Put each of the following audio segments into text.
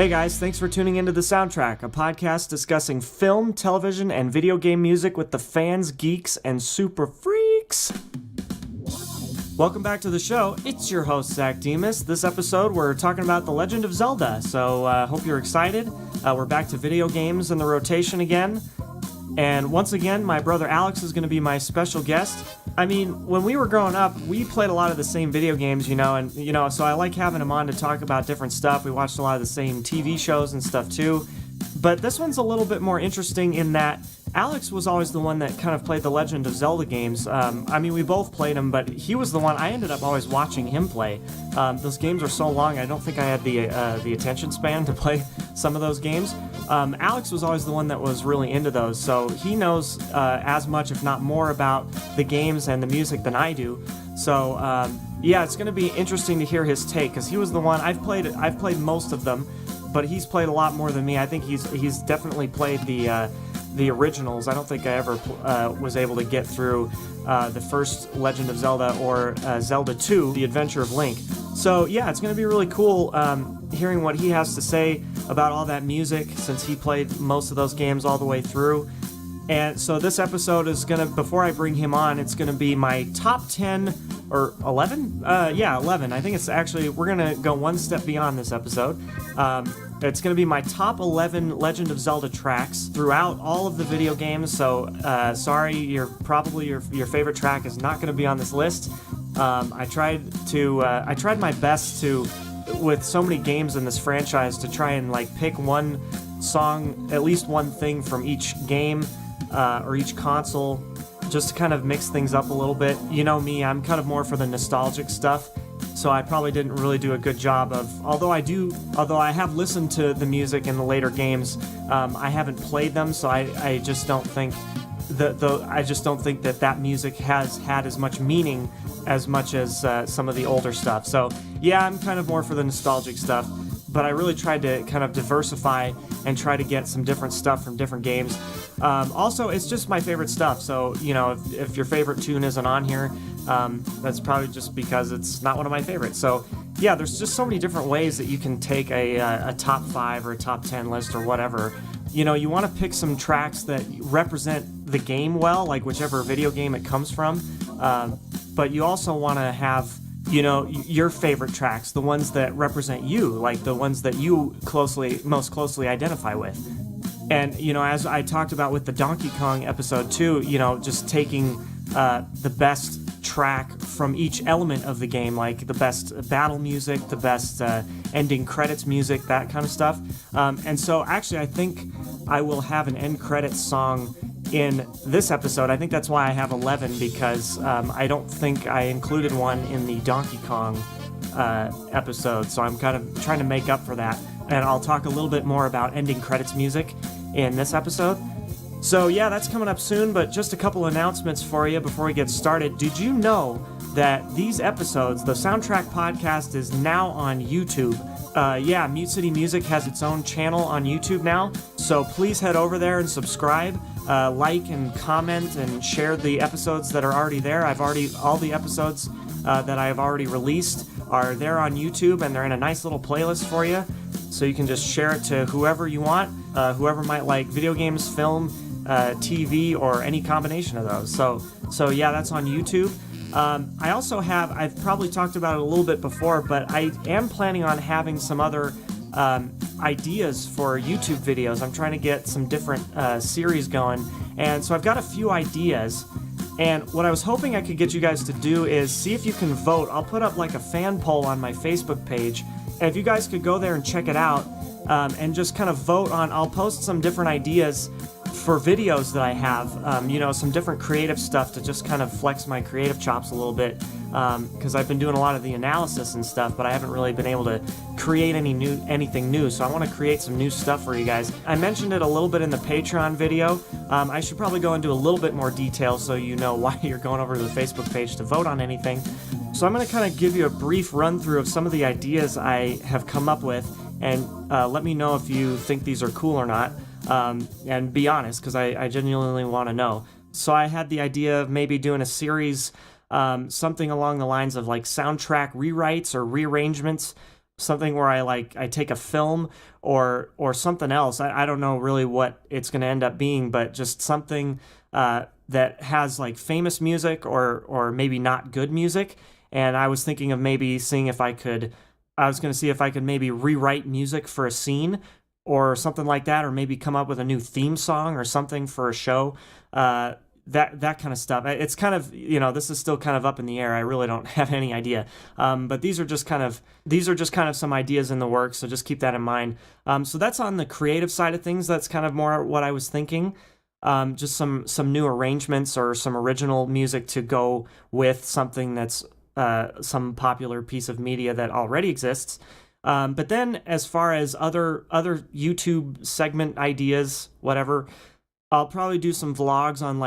Hey guys, thanks for tuning into The Soundtrack, a podcast discussing film, television, and video game music with the fans, geeks, and super freaks. Welcome back to the show. It's your host, Zach Demas. This episode, we're talking about The Legend of Zelda, so hope you're excited. We're back to video games in the rotation again. And once again, my brother Alex is going to be my special guest. I mean, when we were growing up, we played a lot of the same video games, so I like having him on to talk about different stuff. We watched a lot of the same TV shows and stuff too. But this one's a little bit more interesting in that Alex was always the one that kind of played the Legend of Zelda games. We both played them, but he was the one I ended up always watching him play. Those games are so long, I don't think I had the attention span to play some of those games. Alex was always the one that was really into those, so he knows as much, if not more, about the games and the music than I do. So it's going to be interesting to hear his take, because he was the one. I've played most of them, but he's played a lot more than me. I think he's definitely played the originals. I don't think I ever was able to get through the first Legend of Zelda or Zelda 2, The Adventure of Link. So yeah, it's going to be really cool hearing what he has to say about all that music, since he played most of those games all the way through. And so this episode is going to, before I bring him on, it's going to be my top 10 or 11? 11. I think it's actually, we're going to go one step beyond this episode. It's going to be my top 11 Legend of Zelda tracks throughout all of the video games, so sorry, your favorite track is not going to be on this list. I tried my best to, with so many games in this franchise, to try and pick one song, at least one thing from each game or each console, just to kind of mix things up a little bit. You know me, I'm kind of more for the nostalgic stuff, so I probably didn't really do a good job of, although I have listened to the music in the later games, I haven't played them, so I just don't think that music has had as much meaning as much as some of the older stuff. So yeah, I'm kind of more for the nostalgic stuff, but I really tried to kind of diversify and try to get some different stuff from different games. Also, it's just my favorite stuff, so if your favorite tune isn't on here, that's probably just because it's not one of my favorites. So yeah, there's just so many different ways that you can take a top 5 or a top 10 list or whatever. You want to pick some tracks that represent the game well, like whichever video game it comes from, but you also want to have your favorite tracks, the ones that represent you, like the ones that you most closely identify with. And as I talked about with the Donkey Kong episode too, just taking the best track from each element of the game, like the best battle music, the best ending credits music, that kind of stuff. And so actually I think I will have an end credits song in this episode. I think that's why I have 11, because I don't think I included one in the Donkey Kong episode, so I'm kind of trying to make up for that. And I'll talk a little bit more about ending credits music in this episode. So yeah, that's coming up soon, but just a couple announcements for you before we get started. Did you know that these episodes, the Soundtrack Podcast, is now on YouTube? Mute City Music has its own channel on YouTube now, so please head over there and subscribe, like and comment and share the episodes that are already there. All the episodes that I have already released are there on YouTube, and they're in a nice little playlist for you, so you can just share it to whoever you want, whoever might like video games, film, TV, or any combination of those. So yeah, that's on YouTube. I also have, I've probably talked about it a little bit before, but I am planning on having some other ideas for YouTube videos. I'm trying to get some different series going, and so I've got a few ideas, and what I was hoping I could get you guys to do is see if you can vote. I'll put up like a fan poll on my Facebook page, and if you guys could go there and check it out, and just kind of vote on, I'll post some different ideas for videos that I have, some different creative stuff to just kind of flex my creative chops a little bit, because I've been doing a lot of the analysis and stuff, but I haven't really been able to create anything new, so I want to create some new stuff for you guys. I mentioned it a little bit in the Patreon video. I should probably go into a little bit more detail so you know why you're going over to the Facebook page to vote on anything. So I'm going to kind of give you a brief run through of some of the ideas I have come up with, and let me know if you think these are cool or not. And be honest, because I genuinely want to know. So I had the idea of maybe doing a series, something along the lines of like soundtrack rewrites or rearrangements something where I take a film or something else. I don't know really what it's going to end up being, but just something that has like famous music or maybe not good music. And I was thinking of maybe seeing if I was going to see if I could maybe rewrite music for a scene or something like that, or maybe come up with a new theme song or something for a show. That kind of stuff. It's kind of, this is still kind of up in the air. I really don't have any idea. But these are just kind of some ideas in the works. So just keep that in mind. So that's on the creative side of things. That's kind of more what I was thinking. Just some new arrangements or some original music to go with something that's some popular piece of media that already exists. But then as far as other YouTube segment ideas, whatever, I'll probably do some vlogs on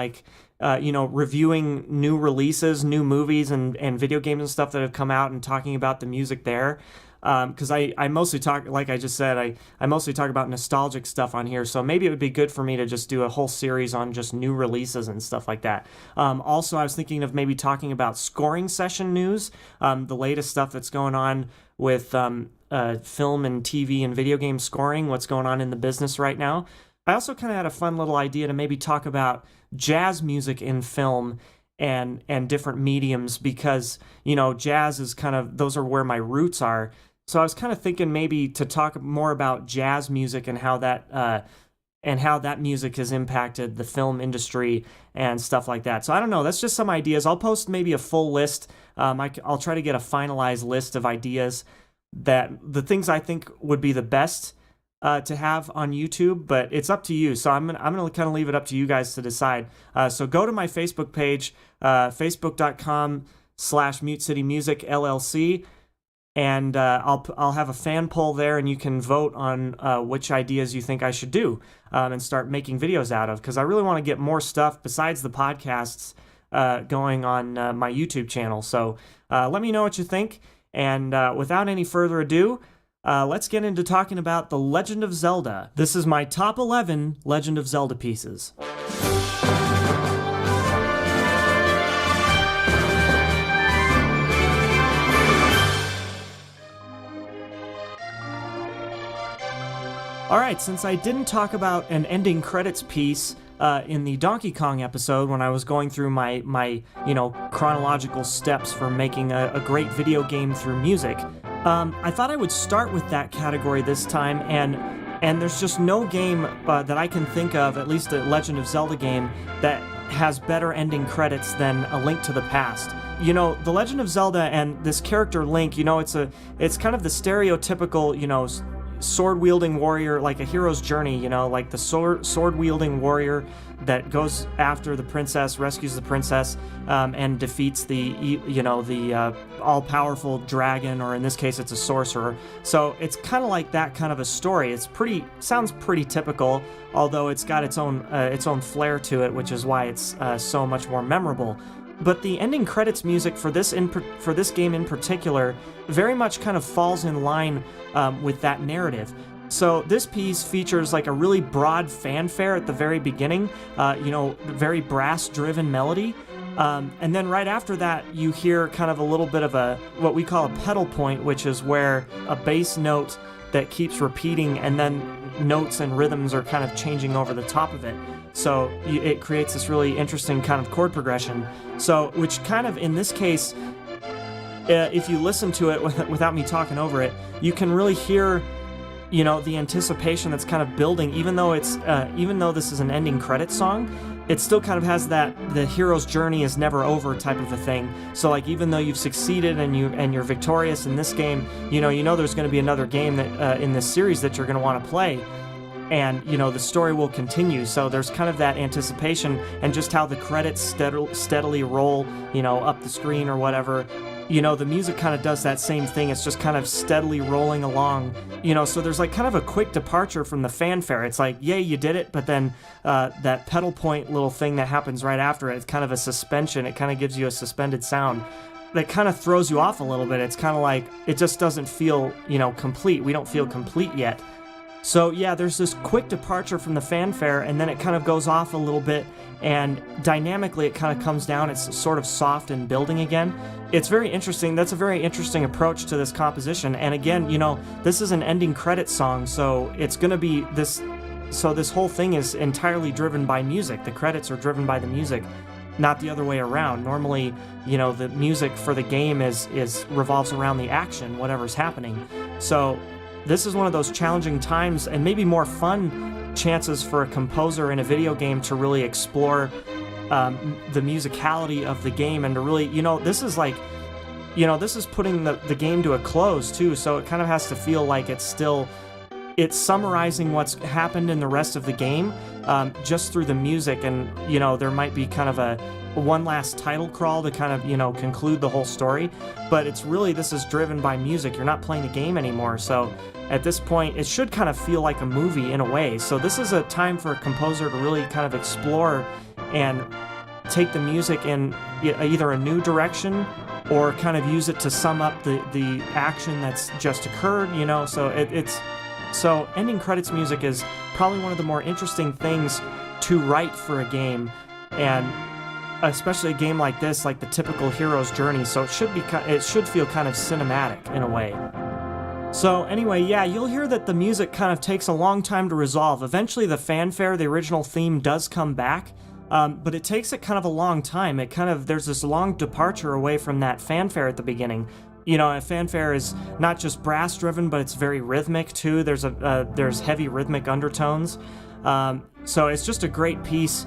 reviewing new releases, new movies and video games and stuff that have come out and talking about the music there. Because I mostly talk, like I just said, I mostly talk about nostalgic stuff on here. So maybe it would be good for me to just do a whole series on just new releases and stuff like that. Also, I was thinking of maybe talking about scoring session news, the latest stuff that's going on with film and TV and video game scoring, what's going on in the business right now. I also kind of had a fun little idea to maybe talk about jazz music in film and different mediums, because, jazz is kind of, those are where my roots are. So I was kind of thinking maybe to talk more about jazz music and how that music has impacted the film industry and stuff like that. So I don't know. That's just some ideas. I'll post maybe a full list. I'll try to get a finalized list of ideas that the things I think would be the best to have on YouTube, but it's up to you. So I'm gonna kind of leave it up to you guys to decide. So go to my Facebook page, facebook.com/MuteCityMusic LLC, and I'll have a fan poll there, and you can vote on which ideas you think I should do and start making videos out of, because I really want to get more stuff besides the podcasts going on my YouTube channel. So let me know what you think, and without any further ado, let's get into talking about The Legend of Zelda. This is my top 11 Legend of Zelda pieces. Alright, since I didn't talk about an ending credits piece in the Donkey Kong episode when I was going through my chronological steps for making a great video game through music, I thought I would start with that category this time, and there's just no game that I can think of, at least a Legend of Zelda game, that has better ending credits than A Link to the Past. The Legend of Zelda and this character Link, it's kind of the stereotypical, sword-wielding warrior, like a hero's journey, like the sword-wielding warrior that goes after the princess, rescues the princess, and defeats the all-powerful dragon, or in this case, it's a sorcerer. So it's kind of like that kind of a story. Sounds pretty typical, although it's got its own flair to it, which is why it's so much more memorable. But the ending credits music for this game in particular very much kind of falls in line with that narrative. So this piece features like a really broad fanfare at the very beginning, very brass-driven melody. And then right after that, you hear kind of a little bit of what we call a pedal point, which is where a bass note that keeps repeating, and then notes and rhythms are kind of changing over the top of it. So it creates this really interesting kind of chord progression. So, which kind of, in this case, if you listen to it without me talking over it, you can really hear, the anticipation that's kind of building. Even though this is an ending credits song, it still kind of has that the hero's journey is never over type of a thing. So like, even though you've succeeded and you're victorious in this game, there's going to be another game that in this series that you're going to want to play, and the story will continue. So there's kind of that anticipation, and just how the credits steadily roll, up the screen or whatever. The music kind of does that same thing. It's just kind of steadily rolling along, so there's like kind of a quick departure from the fanfare. It's like, yay, you did it, but then that pedal point little thing that happens right after it, it's kind of a suspension. It kind of gives you a suspended sound that kind of throws you off a little bit. It's kind of like, it just doesn't feel, complete. We don't feel complete yet. So yeah, there's this quick departure from the fanfare, and then it kind of goes off a little bit, and dynamically it kind of comes down. It's sort of soft and building again. It's very interesting. That's a very interesting approach to this composition. And again, this is an ending credit song, so it's going to be this. So this whole thing is entirely driven by music. The credits are driven by the music, not the other way around. Normally, the music for the game is revolves around the action, whatever's happening. So this is one of those challenging times, and maybe more fun chances for a composer in a video game to really explore the musicality of the game, and to really, this is like, this is putting the game to a close too, so it kind of has to feel like it's summarizing what's happened in the rest of the game just through the music, and there might be kind of a one last title crawl to kind of conclude the whole story, but this is driven by music. You're not playing the game anymore, so at this point it should kind of feel like a movie in a way. So this is a time for a composer to really kind of explore and take the music in either a new direction or kind of use it to sum up the action that's just occurred, So ending credits music is probably one of the more interesting things to write for a game, and especially a game like this, like the typical hero's journey. So it should feel kind of cinematic in a way. So anyway, yeah, you'll hear that the music kind of takes a long time to resolve. Eventually the fanfare, the original theme, does come back, but it takes it kind of a long time. There's this long departure away from that fanfare at the beginning. A fanfare is not just brass driven, but it's very rhythmic too. There's heavy rhythmic undertones. So it's just a great piece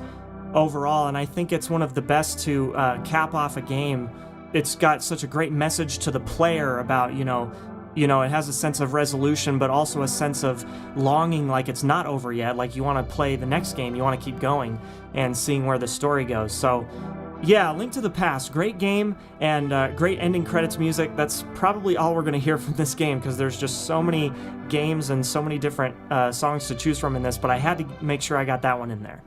overall, and I think it's one of the best to cap off a game. It's got such a great message to the player about, it has a sense of resolution, but also a sense of longing, like it's not over yet, like you want to play the next game, you want to keep going and seeing where the story goes. So yeah, Link to the Past, great game, and great ending credits music. That's probably all we're going to hear from this game, because there's just so many games and so many different songs to choose from in this, but I had to make sure I got that one in there.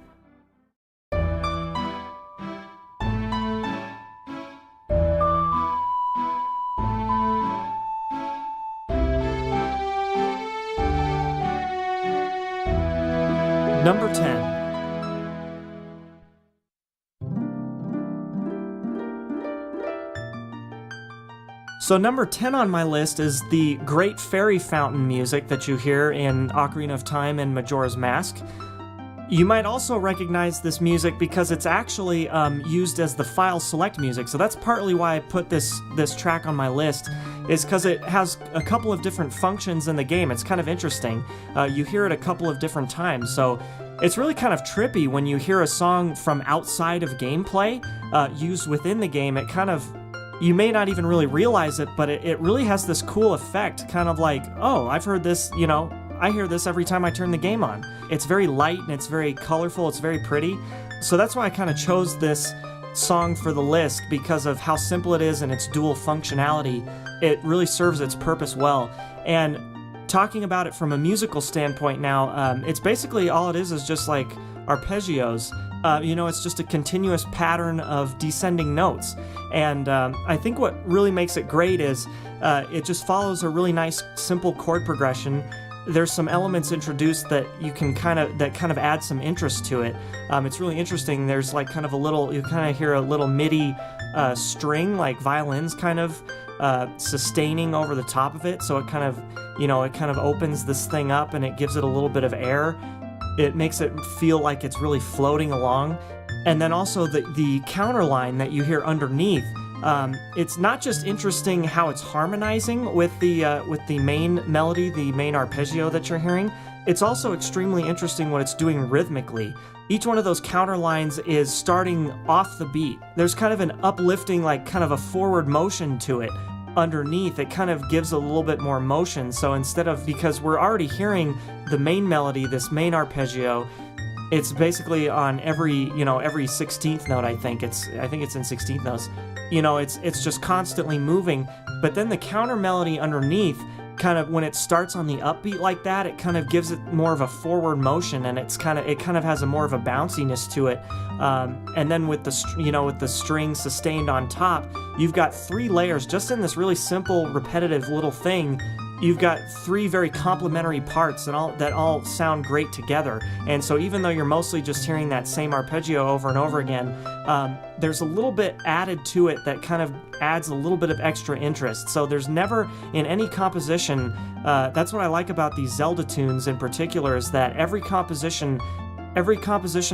Number 10. So number 10 on my list is the great fairy fountain music that you hear in Ocarina of Time and Majora's Mask. You might also recognize this music because it's actually used as the file select music, so that's partly why I put this track on my list, is because it has a couple of different functions in the game. It's kind of interesting. You hear it a couple of different times, so it's really kind of trippy when you hear a song from outside of gameplay used within the game. You may not even really realize it, but it really has this cool effect, kind of like, oh, I've heard this, I hear this every time I turn the game on. It's very light and it's very colorful, it's very pretty. So that's why I kind of chose this song for the list, because of how simple it is and its dual functionality. It really serves its purpose well. And talking about it from a musical standpoint now, it's basically all it is just like arpeggios. It's just a continuous pattern of descending notes. And I think what really makes it great is it just follows a really nice, simple chord progression. There's some elements introduced that you can kind of add some interest to it. It's really interesting. There's like kind of you kind of hear a little MIDI string, like violins kind of sustaining over the top of it. So it kind of opens this thing up and it gives it a little bit of air. It makes it feel like it's really floating along. And then also the counter line that you hear underneath, it's not just interesting how it's harmonizing with the main melody, the main arpeggio that you're hearing. It's also extremely interesting what it's doing rhythmically. Each one of those counter lines is starting off the beat. There's kind of an uplifting, like kind of a forward motion to it. Underneath, it kind of gives a little bit more motion. So because we're already hearing the main melody, this main arpeggio, it's basically on every 16th note. I think it's in 16th notes. It's just constantly moving. But then the counter melody underneath, kind of when it starts on the upbeat like that, it kind of gives it more of a forward motion, and it kind of has a more of a bounciness to it. And then with the string sustained on top, you've got 3 layers just in this really simple, repetitive little thing. you've got three very complementary parts that all sound great together. And so even though you're mostly just hearing that same arpeggio over and over again, there's a little bit added to it that kind of adds a little bit of extra interest. So there's never in any composition, that's what I like about these Zelda tunes in particular, is that every composition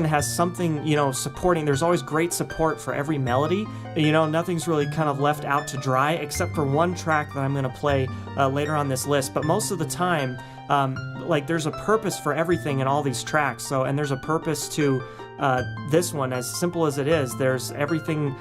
has something, supporting. There's always great support for every melody. Nothing's really kind of left out to dry, except for one track that I'm going to play later on this list. But most of the time, there's a purpose for everything in all these tracks. And there's a purpose to this one, as simple as it is. There's everything,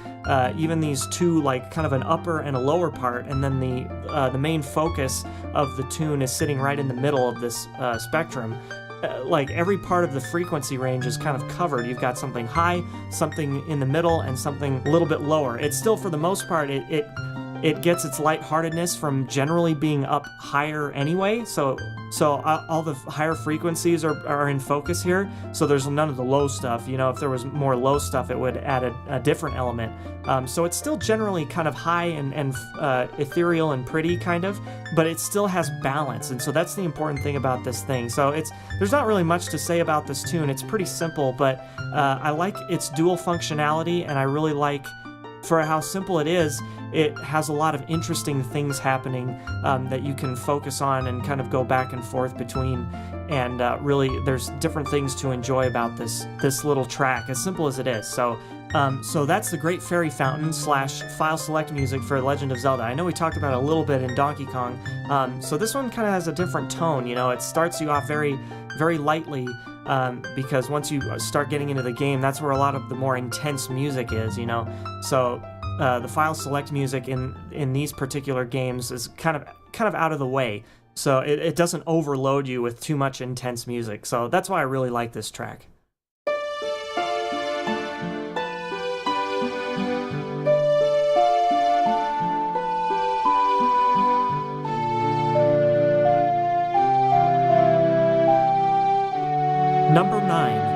even these two, kind of an upper and a lower part, and then the main focus of the tune is sitting right in the middle of this spectrum. Every part of the frequency range is kind of covered. You've got something high, something in the middle, and something a little bit lower. It's still, for the most part, it gets its lightheartedness from generally being up higher anyway. So all the higher frequencies are in focus here. So there's none of the low stuff. If there was more low stuff, it would add a different element. So it's still generally kind of high and ethereal and pretty, kind of, but it still has balance. And so that's the important thing about this thing. So there's not really much to say about this tune. It's pretty simple, but I like its dual functionality, and I really like, for how simple it is, it has a lot of interesting things happening that you can focus on and kind of go back and forth between. And really, there's different things to enjoy about this little track, as simple as it is. So that's the Great Fairy Fountain / file select music for Legend of Zelda. I know we talked about it a little bit in Donkey Kong. So this one kind of has a different tone. It starts you off very, very lightly, because once you start getting into the game, that's where a lot of the more intense music is. So the file select music in these particular games is kind of out of the way. So it doesn't overload you with too much intense music. So that's why I really like this track. Number 9.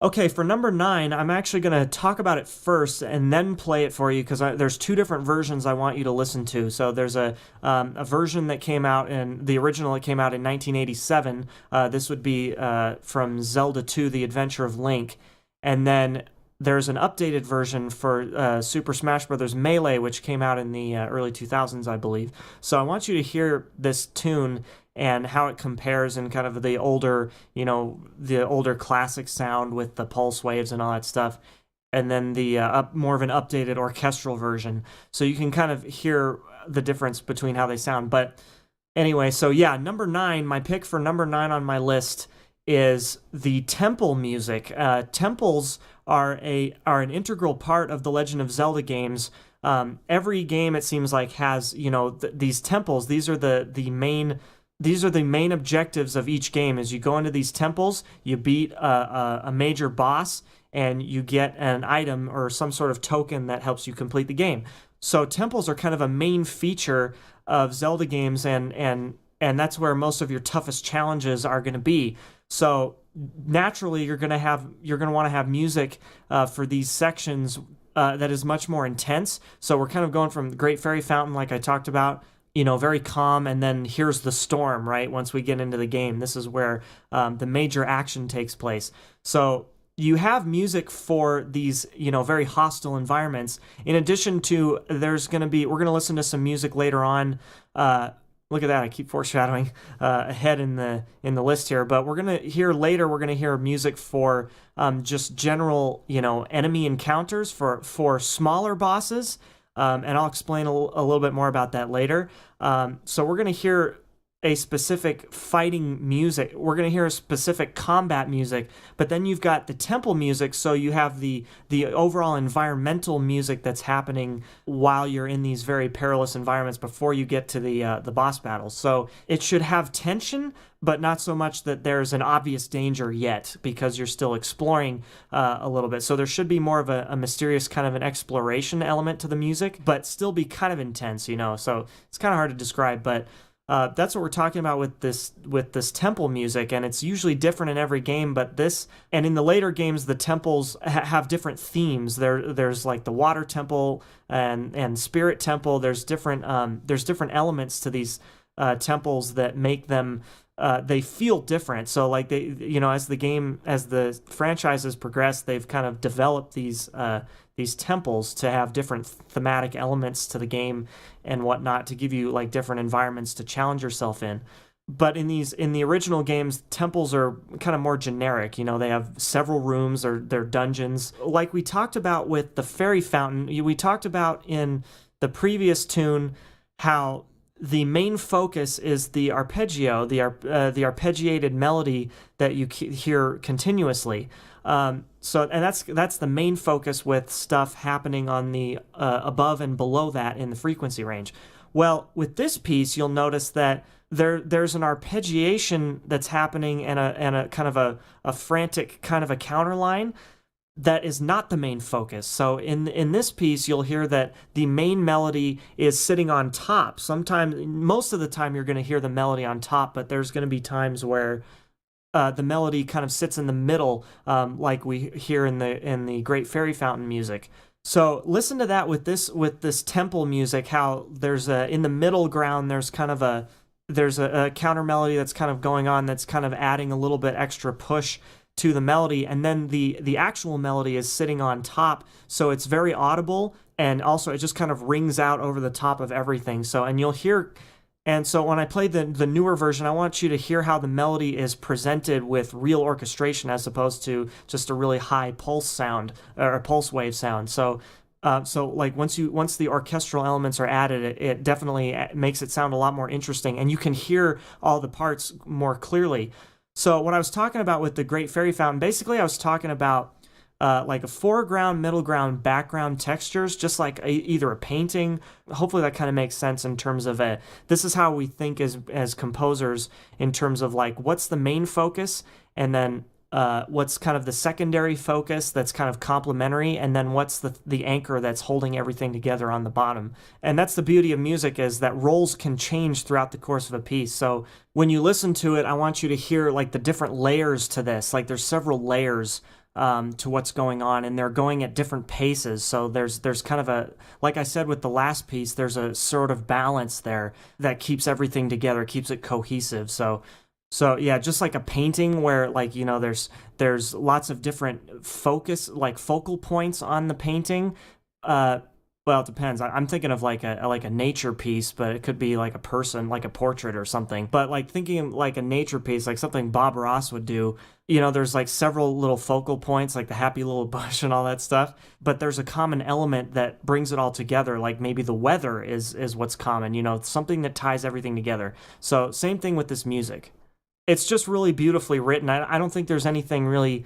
Okay, for number 9, I'm actually going to talk about it first and then play it for you, because there's two different versions I want you to listen to. So there's a version that came out the original that came out in 1987. This would be from Zelda 2, The Adventure of Link. And then there's an updated version for Super Smash Bros. Melee, which came out in the early 2000s, I believe. So I want you to hear this tune and how it compares in kind of the older classic sound with the pulse waves and all that stuff, and then the more of an updated orchestral version. So you can kind of hear the difference between how they sound. But anyway, so yeah, number 9, my pick for number 9 on my list is the temple music. Temples are an integral part of the Legend of Zelda games. Every game, it seems like, has these temples. These are the main objectives of each game. As you go into these temples, you beat a major boss, and you get an item or some sort of token that helps you complete the game. So temples are kind of a main feature of Zelda games, and that's where most of your toughest challenges are going to be. So naturally, you're going to want to have music for these sections that is much more intense. So we're kind of going from the Great Fairy Fountain, like I talked about, very calm, and then here's the storm, right? Once we get into the game, this is where the major action takes place. So you have music for these, very hostile environments. In addition to, we're going to listen to some music later on. Look at that, I keep foreshadowing ahead in the list here. But we're going to hear music for just general, enemy encounters for smaller bosses. And I'll explain a little bit more about that later. So we're going to hear a specific fighting music. We're going to hear a specific combat music, but then you've got the temple music, so you have the overall environmental music that's happening while you're in these very perilous environments before you get to the boss battles. So it should have tension, but not so much that there's an obvious danger yet, because you're still exploring a little bit. So there should be more of a mysterious kind of an exploration element to the music, but still be kind of intense, So it's kind of hard to describe, but That's what we're talking about with this temple music, and it's usually different in every game. But this, and in the later games, the temples have different themes. There's like the water temple and spirit temple. There's different elements to these temples that make them they feel different. So like as the franchises progress, they've kind of developed these temples to have different thematic elements to the game and whatnot, to give you like different environments to challenge yourself in. But in the original games, temples are kind of more generic. They have several rooms, or they're dungeons. Like we talked about with the fairy fountain, we talked about in the previous tune how the main focus is the arpeggio, the arpeggiated melody that you hear continuously. And that's the main focus, with stuff happening on the above and below that in the frequency range. Well, with this piece, you'll notice that there's an arpeggiation that's happening, and a kind of a frantic kind of a counter line that is not the main focus. So in this piece, you'll hear that the main melody is sitting on top. Most of the time, you're going to hear the melody on top, but there's going to be times where the melody kind of sits in the middle, like we hear in the Great Fairy Fountain music. So listen to that with this temple music. How there's in the middle ground, there's a counter melody that's kind of going on, that's kind of adding a little bit extra push to the melody, and then the actual melody is sitting on top, so it's very audible, and also it just kind of rings out over the top of everything. So when I played the newer version, I want you to hear how the melody is presented with real orchestration, as opposed to just a really high pulse sound, or a pulse wave sound. So like once the orchestral elements are added, it definitely makes it sound a lot more interesting, and you can hear all the parts more clearly. So what I was talking about with the Great Fairy Fountain, basically I was talking about like a foreground, middle ground, background textures, just like either a painting. Hopefully that kind of makes sense in terms of this is how we think as composers, in terms of like what's the main focus, and then what's kind of the secondary focus that's kind of complementary, and then what's the anchor that's holding everything together on the bottom. And that's the beauty of music, is that roles can change throughout the course of a piece. So when you listen to it, I want you to hear like the different layers to this. Like there's several layers to what's going on, and they're going at different paces. So there's kind of like I said with the last piece, there's a sort of balance there that keeps everything together, keeps it cohesive. So yeah, just like a painting where like, there's lots of different focal points on the painting. Well, it depends. I'm thinking of like a nature piece, but it could be like a person, like a portrait or something. But like thinking like a nature piece, like something Bob Ross would do, there's like several little focal points, like the happy little bush and all that stuff. But there's a common element that brings it all together. Like maybe the weather is what's common, something that ties everything together. So same thing with this music. It's just really beautifully written. I don't think there's anything really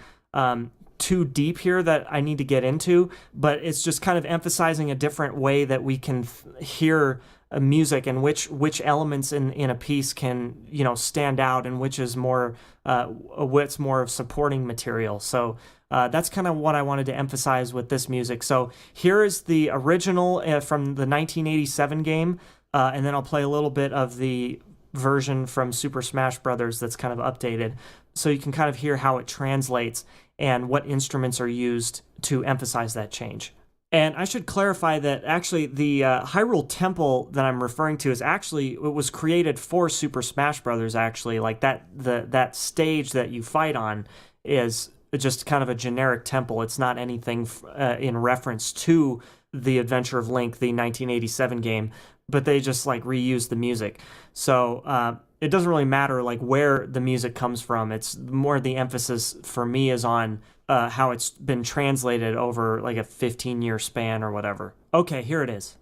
too deep here that I need to get into, but it's just kind of emphasizing a different way that we can hear music, and which elements in a piece can stand out, and which is more what's more of supporting material. So that's kind of what I wanted to emphasize with this music. So here is the original from the 1987 game, and then I'll play a little bit of the version from Super Smash Brothers that's kind of updated, so you can kind of hear how it translates and what instruments are used to emphasize that change. And I should clarify that actually the Hyrule Temple that I'm referring to it was created for Super Smash Brothers. Actually, like that stage that you fight on is just kind of a generic temple. It's not anything in reference to The Adventure of Link, the 1987 game, but they just like reused the music. So it doesn't really matter like where the music comes from. It's more the emphasis for me is on how it's been translated over like a 15-year span or whatever. Okay, here it is.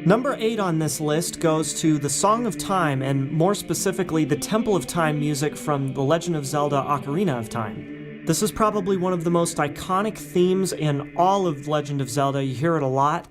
Number 8 on this list goes to the Song of Time, and more specifically, the Temple of Time music from The Legend of Zelda Ocarina of Time. This is probably one of the most iconic themes in all of Legend of Zelda. You hear it a lot.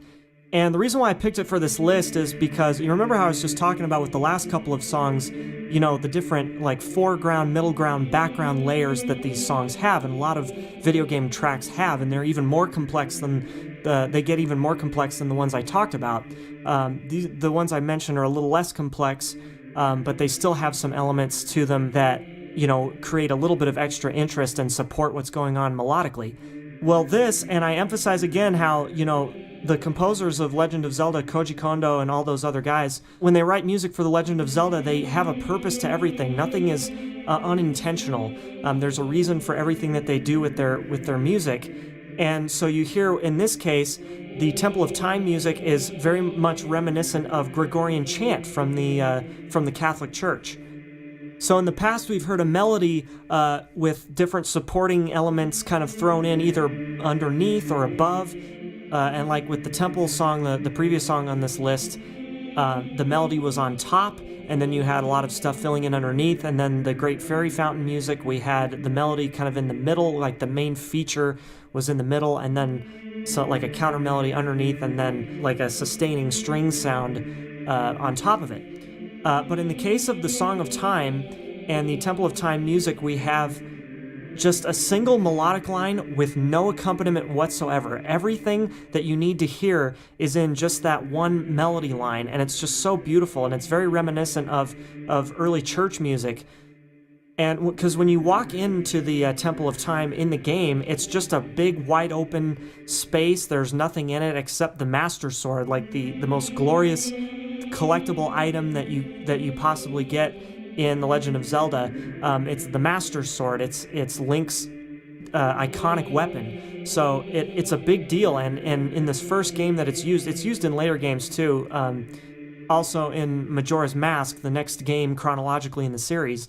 And the reason why I picked it for this list is because you remember how I was just talking about with the last couple of songs, you know, the different like foreground, middle ground, background layers that these songs have, and a lot of video game tracks have, and they're even more complex than they get even more complex than the ones I talked about. The ones I mentioned are a little less complex, but they still have some elements to them that, you know, create a little bit of extra interest and support what's going on melodically. Well, this, and I emphasize again how, you know, the composers of Legend of Zelda, Koji Kondo and all those other guys, when they write music for The Legend of Zelda, they have a purpose to everything. Nothing is unintentional. There's a reason for everything that they do with their music. And so you hear, in this case, the Temple of Time music is very much reminiscent of Gregorian chant from the Catholic Church. So in the past, we've heard a melody with different supporting elements kind of thrown in either underneath or above. And like with the Temple song, the previous song on this list, the melody was on top, and then you had a lot of stuff filling in underneath. And then the Great Fairy Fountain music, we had the melody kind of in the middle, like the main feature was in the middle, and then so like a counter melody underneath, and then like a sustaining string sound on top of it. But in the case of the Song of Time and the Temple of Time music, we have just a single melodic line with no accompaniment whatsoever. Everything that you need to hear is in just that one melody line, and it's just so beautiful, and it's very reminiscent of early church music. And because when you walk into the Temple of Time in the game, it's just a big wide open space. There's nothing in it except the Master Sword, like the most glorious collectible item that you possibly get in The Legend of Zelda. It's the Master Sword. It's Link's iconic weapon. So it's a big deal, and in this first game that it's used in later games too. Also in Majora's Mask, the next game chronologically in the series.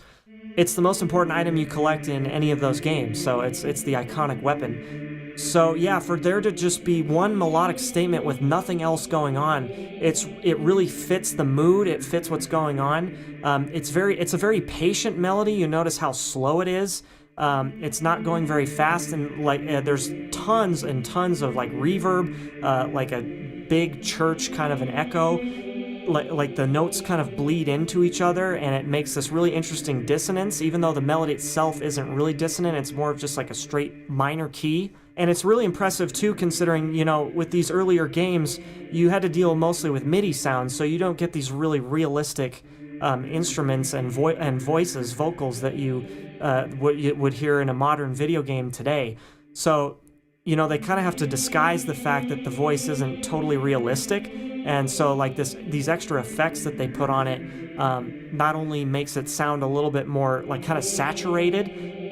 It's the most important item you collect in any of those games, so it's the iconic weapon. So yeah, for there to just be one melodic statement with nothing else going on, it really fits the mood. It fits what's going on. It's a very patient melody. You notice how slow it is. It's not going very fast, and like there's tons and tons of like reverb, like a big church kind of an echo. Like the notes kind of bleed into each other, and it makes this really interesting dissonance, even though the melody itself isn't really dissonant. It's more of just like a straight minor key. And it's really impressive too, considering, you know, with these earlier games, you had to deal mostly with MIDI sounds, so you don't get these really realistic instruments and vocals that you would hear in a modern video game today. So, you know, they kind of have to disguise the fact that the voice isn't totally realistic. And so like these extra effects that they put on it not only makes it sound a little bit more like kind of saturated,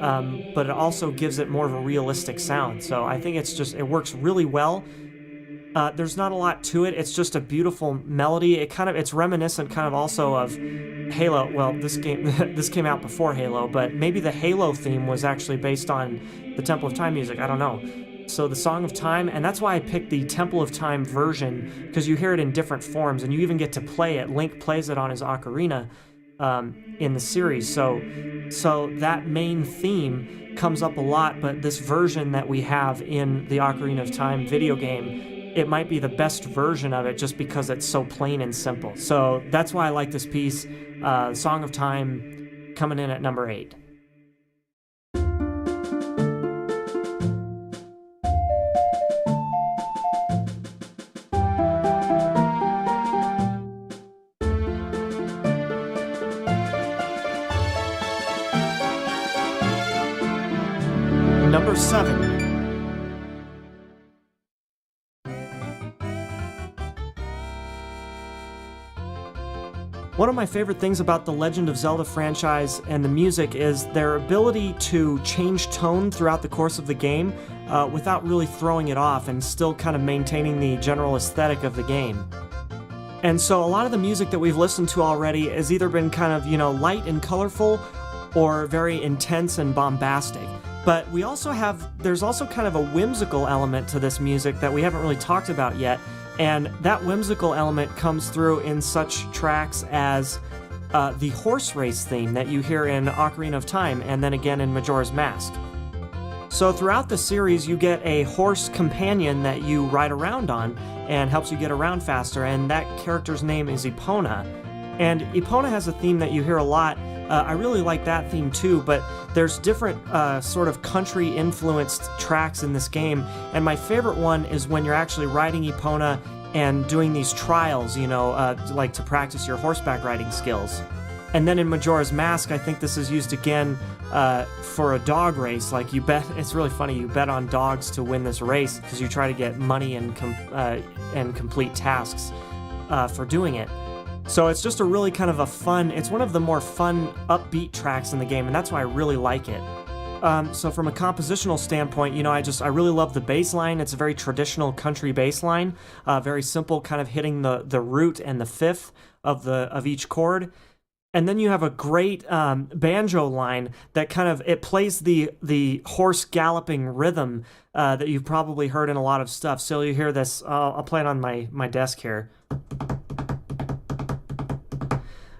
but it also gives it more of a realistic sound. So I think it works really well. There's not a lot to it. It's just a beautiful melody. It's reminiscent kind of also of Halo. Well, this came out before Halo, but maybe the Halo theme was actually based on the Temple of Time music. I don't know. So the Song of Time, and that's why I picked the Temple of Time version, because you hear it in different forms, and you even get to play it. Link plays it on his ocarina in the series. So that main theme comes up a lot, but this version that we have in the Ocarina of Time video game, it might be the best version of it just because it's so plain and simple. So that's why I like this piece. Song of Time coming in at number 8. Number 7. One of my favorite things about the Legend of Zelda franchise and the music is their ability to change tone throughout the course of the game without really throwing it off and still kind of maintaining the general aesthetic of the game. And so a lot of the music that we've listened to already has either been kind of, you know, light and colorful or very intense and bombastic. But there's also kind of a whimsical element to this music that we haven't really talked about yet, And that whimsical element comes through in such tracks as the horse race theme that you hear in Ocarina of Time and then again in Majora's Mask. So throughout the series, you get a horse companion that you ride around on and helps you get around faster, and that character's name is Epona. And Epona has a theme that you hear a lot. I really like that theme too, but there's different sort of country-influenced tracks in this game, and my favorite one is when you're actually riding Epona and doing these trials, like to practice your horseback riding skills. And then in Majora's Mask, I think this is used again for a dog race. Like it's really funny, you bet on dogs to win this race because you try to get money and complete tasks for doing it. So it's just a really kind of it's one of the more fun, upbeat tracks in the game, and that's why I really like it. So from a compositional standpoint, I really love the bass line. It's a very traditional country bass line, very simple, kind of hitting the root and the fifth of each chord. And then you have a great banjo line that it plays the horse galloping rhythm that you've probably heard in a lot of stuff. So you hear this, I'll play it on my desk here.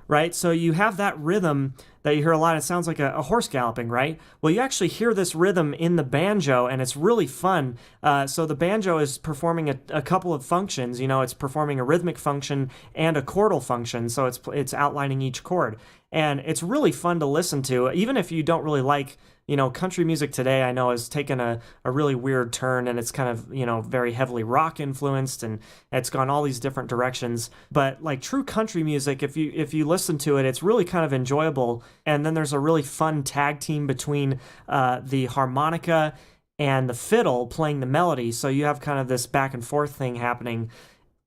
Right? So you have that rhythm that you hear a lot. It sounds like a horse galloping, right? Well, you actually hear this rhythm in the banjo, and it's really fun. So the banjo is performing a couple of functions. It's performing a rhythmic function and a chordal function, so it's outlining each chord. And it's really fun to listen to, even if you don't really like, country music today, I know, has taken a really weird turn, and it's kind of, very heavily rock influenced, and it's gone all these different directions. But like true country music, if you listen to it, it's really kind of enjoyable. And then there's a really fun tag team between the harmonica and the fiddle playing the melody. So you have kind of this back and forth thing happening.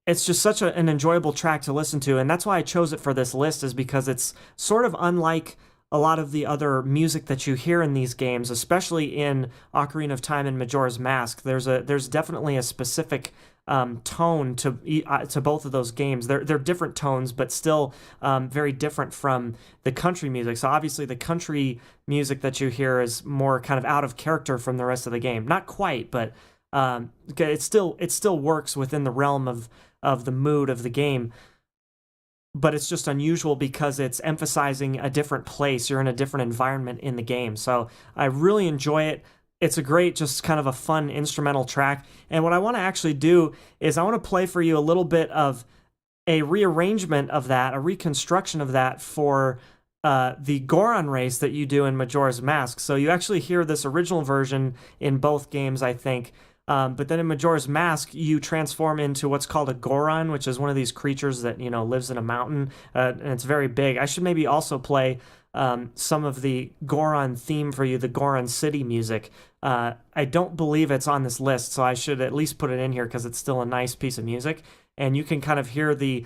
It's just such an enjoyable track to listen to, and that's why I chose it for this list, is because it's sort of unlike a lot of the other music that you hear in these games, especially in Ocarina of Time and Majora's Mask. There's definitely a specific tone to both of those games. They're different tones, but still very different from the country music. So obviously the country music that you hear is more kind of out of character from the rest of the game. Not quite, but it still works within the realm of the mood of the game. But it's just unusual because it's emphasizing a different place. You're in a different environment in the game. So I really enjoy it. It's a great, just kind of a fun instrumental track. And what I want to actually do is I want to play for you a little bit of a rearrangement of that, a reconstruction of that for the Goron race that you do in Majora's Mask. So you actually hear this original version in both games, I think. But then in Majora's Mask, you transform into what's called a Goron, which is one of these creatures that, lives in a mountain, and it's very big. I should maybe also play some of the Goron theme for you, the Goron City music. I don't believe it's on this list, so I should at least put it in here because it's still a nice piece of music. And you can kind of hear the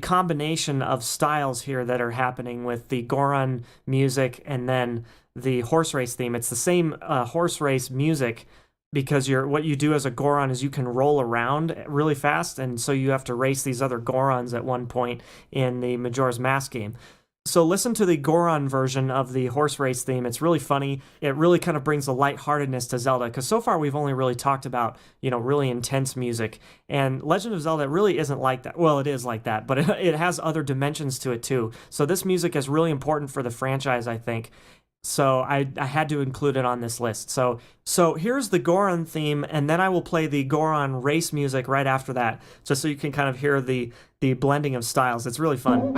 combination of styles here that are happening with the Goron music and then the horse race theme. It's the same horse race music, because what you do as a Goron is you can roll around really fast, and so you have to race these other Gorons at one point in the Majora's Mask game. So listen to the Goron version of the horse race theme. It's really funny. It really kind of brings a lightheartedness to Zelda, because so far we've only really talked about, really intense music. And Legend of Zelda really isn't like that. Well, it is like that, but it has other dimensions to it too. So this music is really important for the franchise, I think. So I had to include it on this list. So here's the Goron theme, and then I will play the Goron race music right after that, just so you can kind of hear the blending of styles. It's really fun.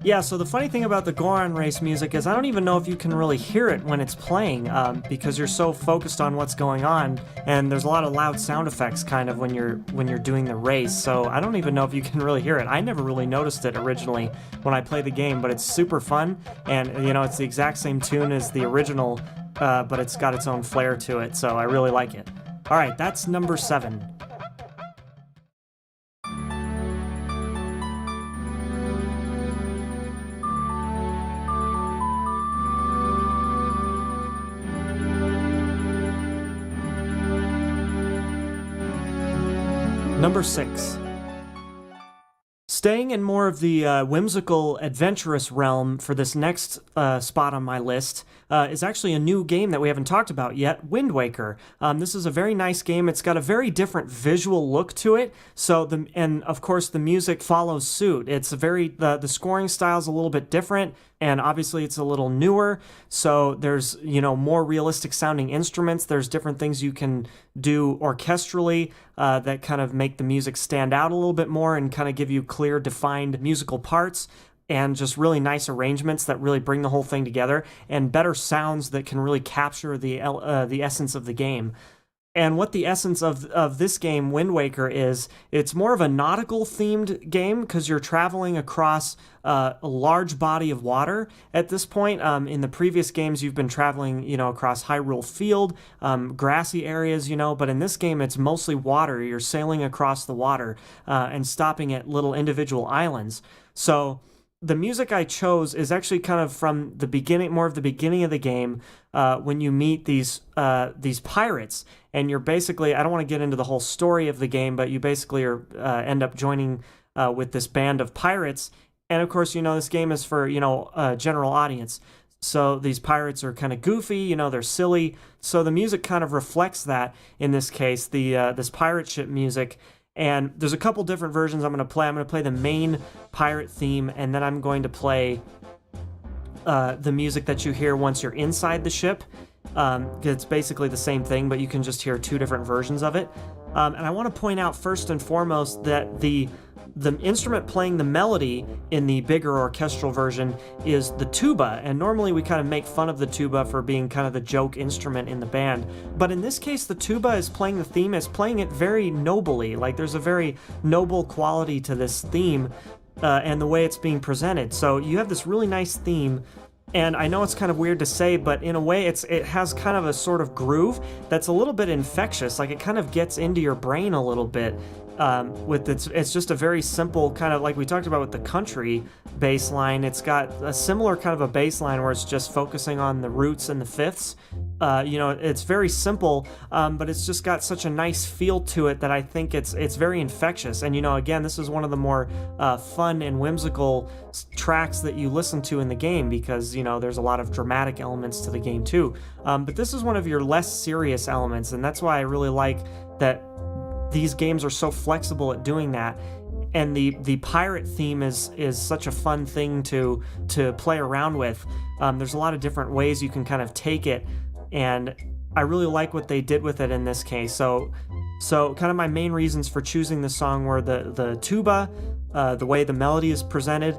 Yeah, so the funny thing about the Goron race music is I don't even know if you can really hear it when it's playing, because you're so focused on what's going on, and there's a lot of loud sound effects kind of when you're doing the race. So I don't even know if you can really hear it. I never really noticed it originally when I played the game, but it's super fun, and it's the exact same tune as the original, but it's got its own flair to it. So I really like it. All right, that's number 7. Number 6. Staying in more of the whimsical, adventurous realm for this next spot on my list is actually a new game that we haven't talked about yet, Wind Waker. This is a very nice game. It's got a very different visual look to it. And of course the music follows suit. It's the scoring style is a little bit different, and obviously it's a little newer. So there's more realistic sounding instruments. There's different things you can do orchestrally that kind of make the music stand out a little bit more and kind of give you clear, defined musical parts, and just really nice arrangements that really bring the whole thing together, and better sounds that can really capture the essence of the game. And what the essence of this game, Wind Waker, is, it's more of a nautical-themed game because you're traveling across a large body of water at this point. In the previous games, you've been traveling, across Hyrule Field, grassy areas, but in this game, it's mostly water. You're sailing across the water and stopping at little individual islands. So the music I chose is actually kind of from the beginning, more of the beginning of the game, when you meet these pirates, and you're basically, I don't want to get into the whole story of the game, but you basically end up joining with this band of pirates, and of course, this game is for a general audience. So these pirates are kind of goofy, they're silly. So the music kind of reflects that. In this case, this pirate ship music. And there's a couple different versions I'm going to play. I'm going to play the main pirate theme, and then I'm going to play the music that you hear once you're inside the ship. It's basically the same thing, but you can just hear 2 different versions of it. And I want to point out first and foremost that the instrument playing the melody in the bigger orchestral version is the tuba, and normally we kind of make fun of the tuba for being kind of the joke instrument in the band, but in this case the tuba is playing the theme, is playing it very nobly. Like, there's a very noble quality to this theme and the way it's being presented. So you have this really nice theme, and I know it's kind of weird to say, but in a way it has kind of a sort of groove that's a little bit infectious. Like, it kind of gets into your brain a little bit. It's just a very simple kind of, like we talked about with the country bass line. It's got a similar kind of a bass line where it's just focusing on the roots and the fifths. It's very simple, but it's just got such a nice feel to it that I think it's very infectious. And again, this is one of the more fun and whimsical tracks that you listen to in the game, because there's a lot of dramatic elements to the game too. But this is one of your less serious elements, and that's why I really like that these games are so flexible at doing that. And the pirate theme is such a fun thing to play around with. There's a lot of different ways you can kind of take it, and I really like what they did with it in this case. So kind of my main reasons for choosing this song were the tuba, the way the melody is presented,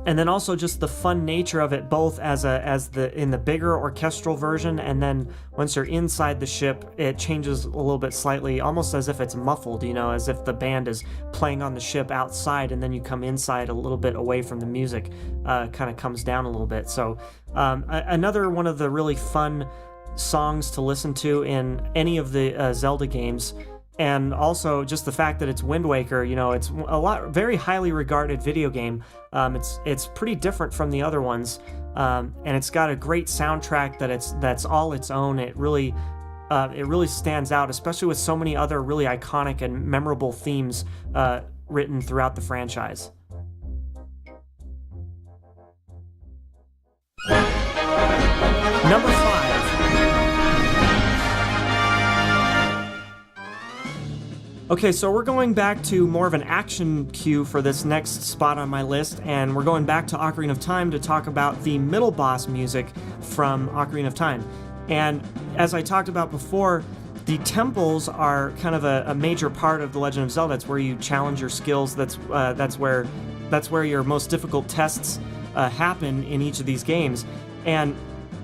and then also just the fun nature of it, both in the bigger orchestral version, and then once you're inside the ship, it changes a little bit slightly, almost as if it's muffled, as if the band is playing on the ship outside, and then you come inside a little bit away from the music, kind of comes down a little bit. So another one of the really fun songs to listen to in any of the Zelda games. And also just the fact that it's Wind Waker, it's very highly regarded video game. It's pretty different from the other ones, and it's got a great soundtrack that's all its own. It really stands out, especially with so many other really iconic and memorable themes written throughout the franchise. Number 5. Okay, so we're going back to more of an action cue for this next spot on my list, and we're going back to Ocarina of Time to talk about the middle boss music from Ocarina of Time. And as I talked about before, the temples are kind of a major part of The Legend of Zelda. It's where you challenge your skills. That's where that's where your most difficult tests happen in each of these games. And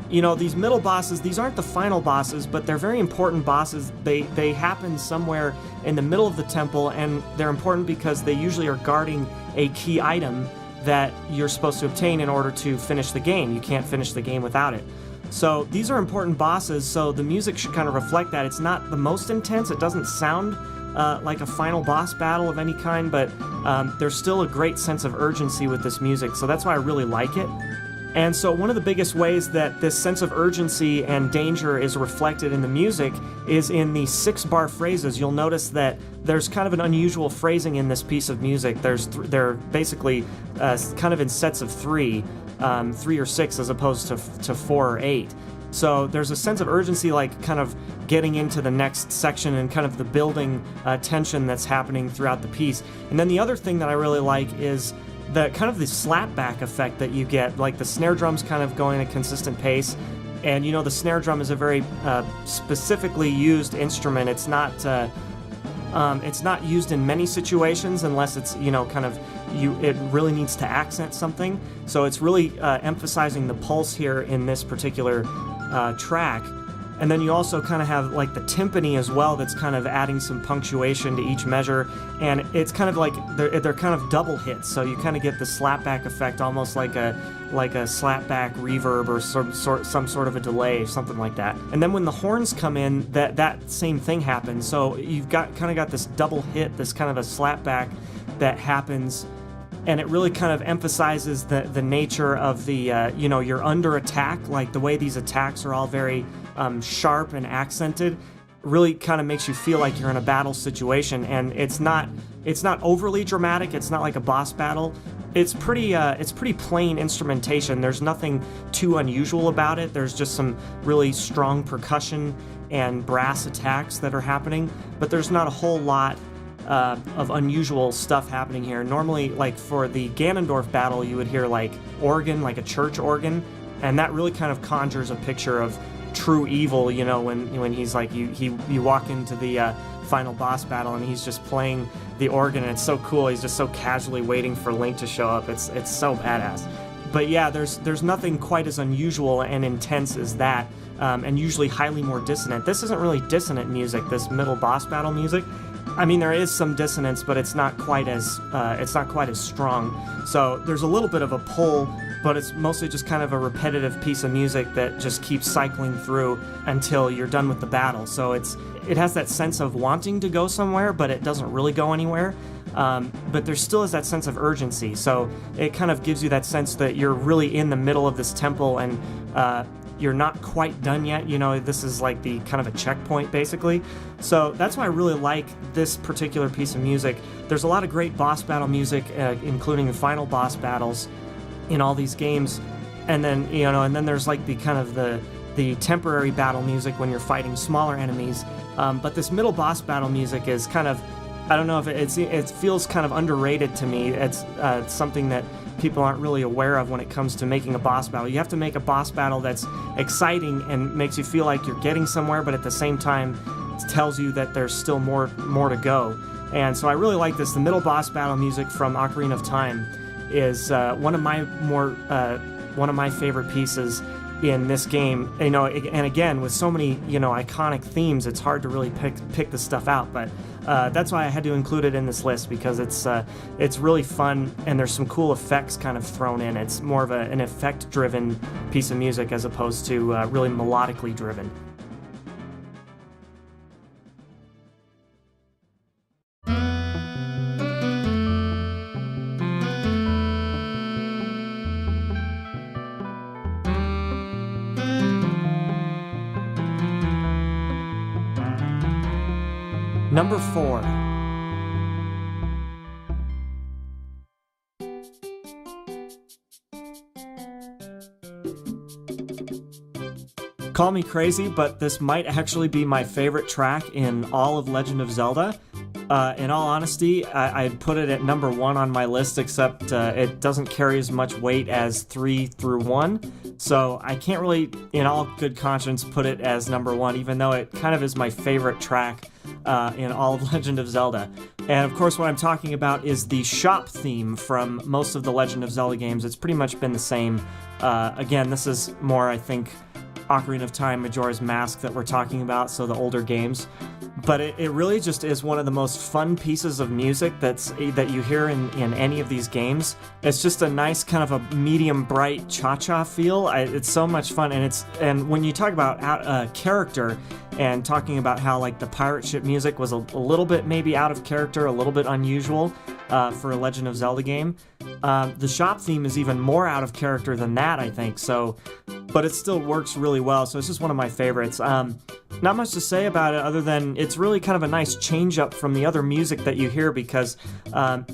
you know, these middle bosses, these aren't the final bosses, but they're very important bosses. They happen somewhere in the middle of the temple, and they're important because they usually are guarding a key item that you're supposed to obtain in order to finish the game. You can't finish the game without it. So these are important bosses, so the music should kind of reflect that. It's not the most intense, it doesn't sound like a final boss battle of any kind, but there's still a great sense of urgency with this music, so that's why I really like it. And so one of the biggest ways that this sense of urgency and danger is reflected in the music is in the 6-bar phrases. You'll notice that there's kind of an unusual phrasing in this piece of music. They're basically kind of in sets of 3 or 6 as opposed to 4 or 8. So there's a sense of urgency, like kind of getting into the next section and kind of the building tension that's happening throughout the piece. And then the other thing that I really like is the kind of the slapback effect that you get, like the snare drum's kind of going at a consistent pace, and you know the snare drum is a very specifically used instrument. It's not used in many situations unless it's, you know, kind of it really needs to accent something. So it's really emphasizing the pulse here in this particular track. And then you also kind of have like the timpani as well that's kind of adding some punctuation to each measure, and it's kind of like they're kind of double hits, so you kind of get the slapback effect, almost like a slapback reverb or some sort of a delay, something like that. And then when the horns come in, that same thing happens. So you've got this double hit, this kind of a slapback that happens, and it really kind of emphasizes the nature of the you know, you're under attack, like the way these attacks are all very sharp and accented, really kind of makes you feel like you're in a battle situation. And it's not overly dramatic. It's not like a boss battle. It's pretty plain instrumentation. There's nothing too unusual about it. There's just some really strong percussion and brass attacks that are happening, but there's not a whole lot of unusual stuff happening here. Normally, like for the Ganondorf battle, you would hear like organ, like a church organ, and that really kind of conjures a picture of true evil, you know, when he's like, you walk into the final boss battle and he's just playing the organ, and it's so cool. He's just so casually waiting for Link to show up. It's so badass. But yeah, there's nothing quite as unusual and intense as that, and usually highly more dissonant. This isn't really dissonant music, this middle boss battle music. I mean, there is some dissonance, but it's not quite as strong. So there's a little bit of a pull, but it's mostly just kind of a repetitive piece of music that just keeps cycling through until you're done with the battle. So it has that sense of wanting to go somewhere, but it doesn't really go anywhere. But there still is that sense of urgency. So it kind of gives you that sense that you're really in the middle of this temple, and you're not quite done yet. You know, this is like the kind of a checkpoint, basically. So that's why I really like this particular piece of music. There's a lot of great boss battle music, including the final boss battles in all these games. And then, you know, and then there's like the kind of the temporary battle music when you're fighting smaller enemies. But this middle boss battle music is kind of, I don't know if it feels kind of underrated to me. It's something that people aren't really aware of when it comes to making a boss battle. You have to make a boss battle that's exciting and makes you feel like you're getting somewhere, but at the same time it tells you that there's still more to go. And so I really like this. The middle boss battle music from Ocarina of Time is one of my favorite pieces in this game. You know, and again, with so many, you know, iconic themes, it's hard to really pick this stuff out, but that's why I had to include it in this list, because it's really fun, and there's some cool effects kind of thrown in. It's more of an effect-driven piece of music as opposed to really melodically driven. Number 4. Call me crazy, but this might actually be my favorite track in all of Legend of Zelda. In all honesty, I'd put it at number 1 on my list, except it doesn't carry as much weight as 3 through 1. So I can't really, in all good conscience, put it as number 1, even though it kind of is my favorite track in all of Legend of Zelda. And of course, what I'm talking about is the shop theme from most of the Legend of Zelda games. It's pretty much been the same. Again, this is more, I think, Ocarina of Time, Majora's Mask that we're talking about, so the older games. But it really just is one of the most fun pieces of music that you hear in any of these games. It's just a nice kind of a medium bright cha-cha feel. It's so much fun, and when you talk about character and talking about how like the pirate ship music was a little bit maybe out of character, a little bit unusual for a Legend of Zelda game, the shop theme is even more out of character than that, I think. So, but it still works really well. So it's just one of my favorites. Not much to say about it other than it's really kind of a nice change up from the other music that you hear, because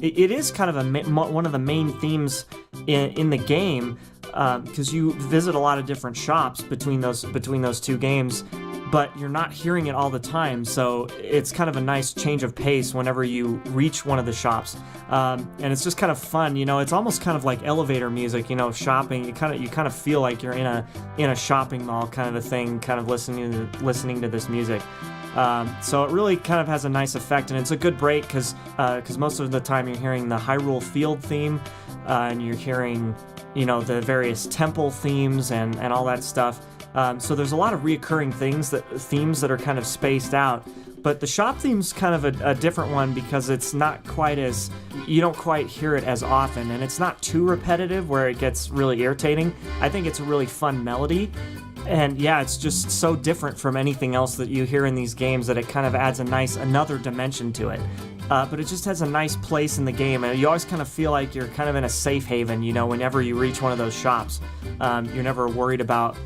it is kind of one of the main themes in the game, because you visit a lot of different shops between those two games, but you're not hearing it all the time, so it's kind of a nice change of pace whenever you reach one of the shops, and it's just kind of fun. It's almost kind of like elevator music. Shopping. You kind of feel like you're in a shopping mall kind of a thing, kind of listening to this music. So it really kind of has a nice effect, and it's a good break because most of the time you're hearing the Hyrule Field theme, and you're hearing the various temple themes and all that stuff. So there's a lot of reoccurring themes that are kind of spaced out. But the shop theme's kind of a different one because it's not quite as... You don't quite hear it as often, and it's not too repetitive where it gets really irritating. I think it's a really fun melody. And yeah, it's just so different from anything else that you hear in these games that it kind of adds another dimension to it. But it just has a nice place in the game, and you always kind of feel like you're kind of in a safe haven, whenever you reach one of those shops. You're never worried about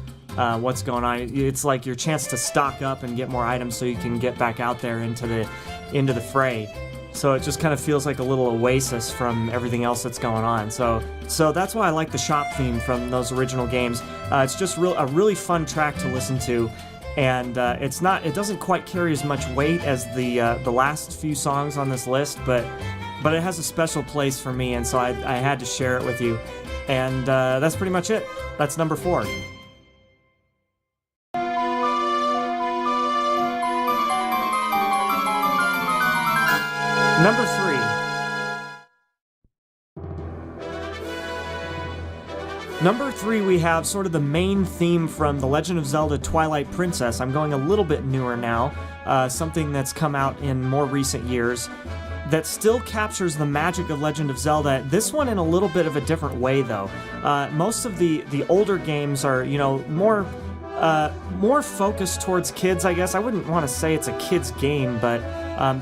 what's going on. It's like your chance to stock up and get more items so you can get back out there into the fray. So it just kind of feels like a little oasis from everything else that's going on. So that's why I like the shop theme from those original games. It's just a really fun track to listen to, and it doesn't quite carry as much weight as the last few songs on this list, but it has a special place for me, and so I had to share it with you. And that's pretty much it. That's number 4. Number 3. Number 3, we have sort of the main theme from The Legend of Zelda Twilight Princess. I'm going a little bit newer now, something that's come out in more recent years that still captures the magic of Legend of Zelda. This one in a little bit of a different way, though. Most of the older games are, more focused towards kids, I guess. I wouldn't want to say it's a kid's game, but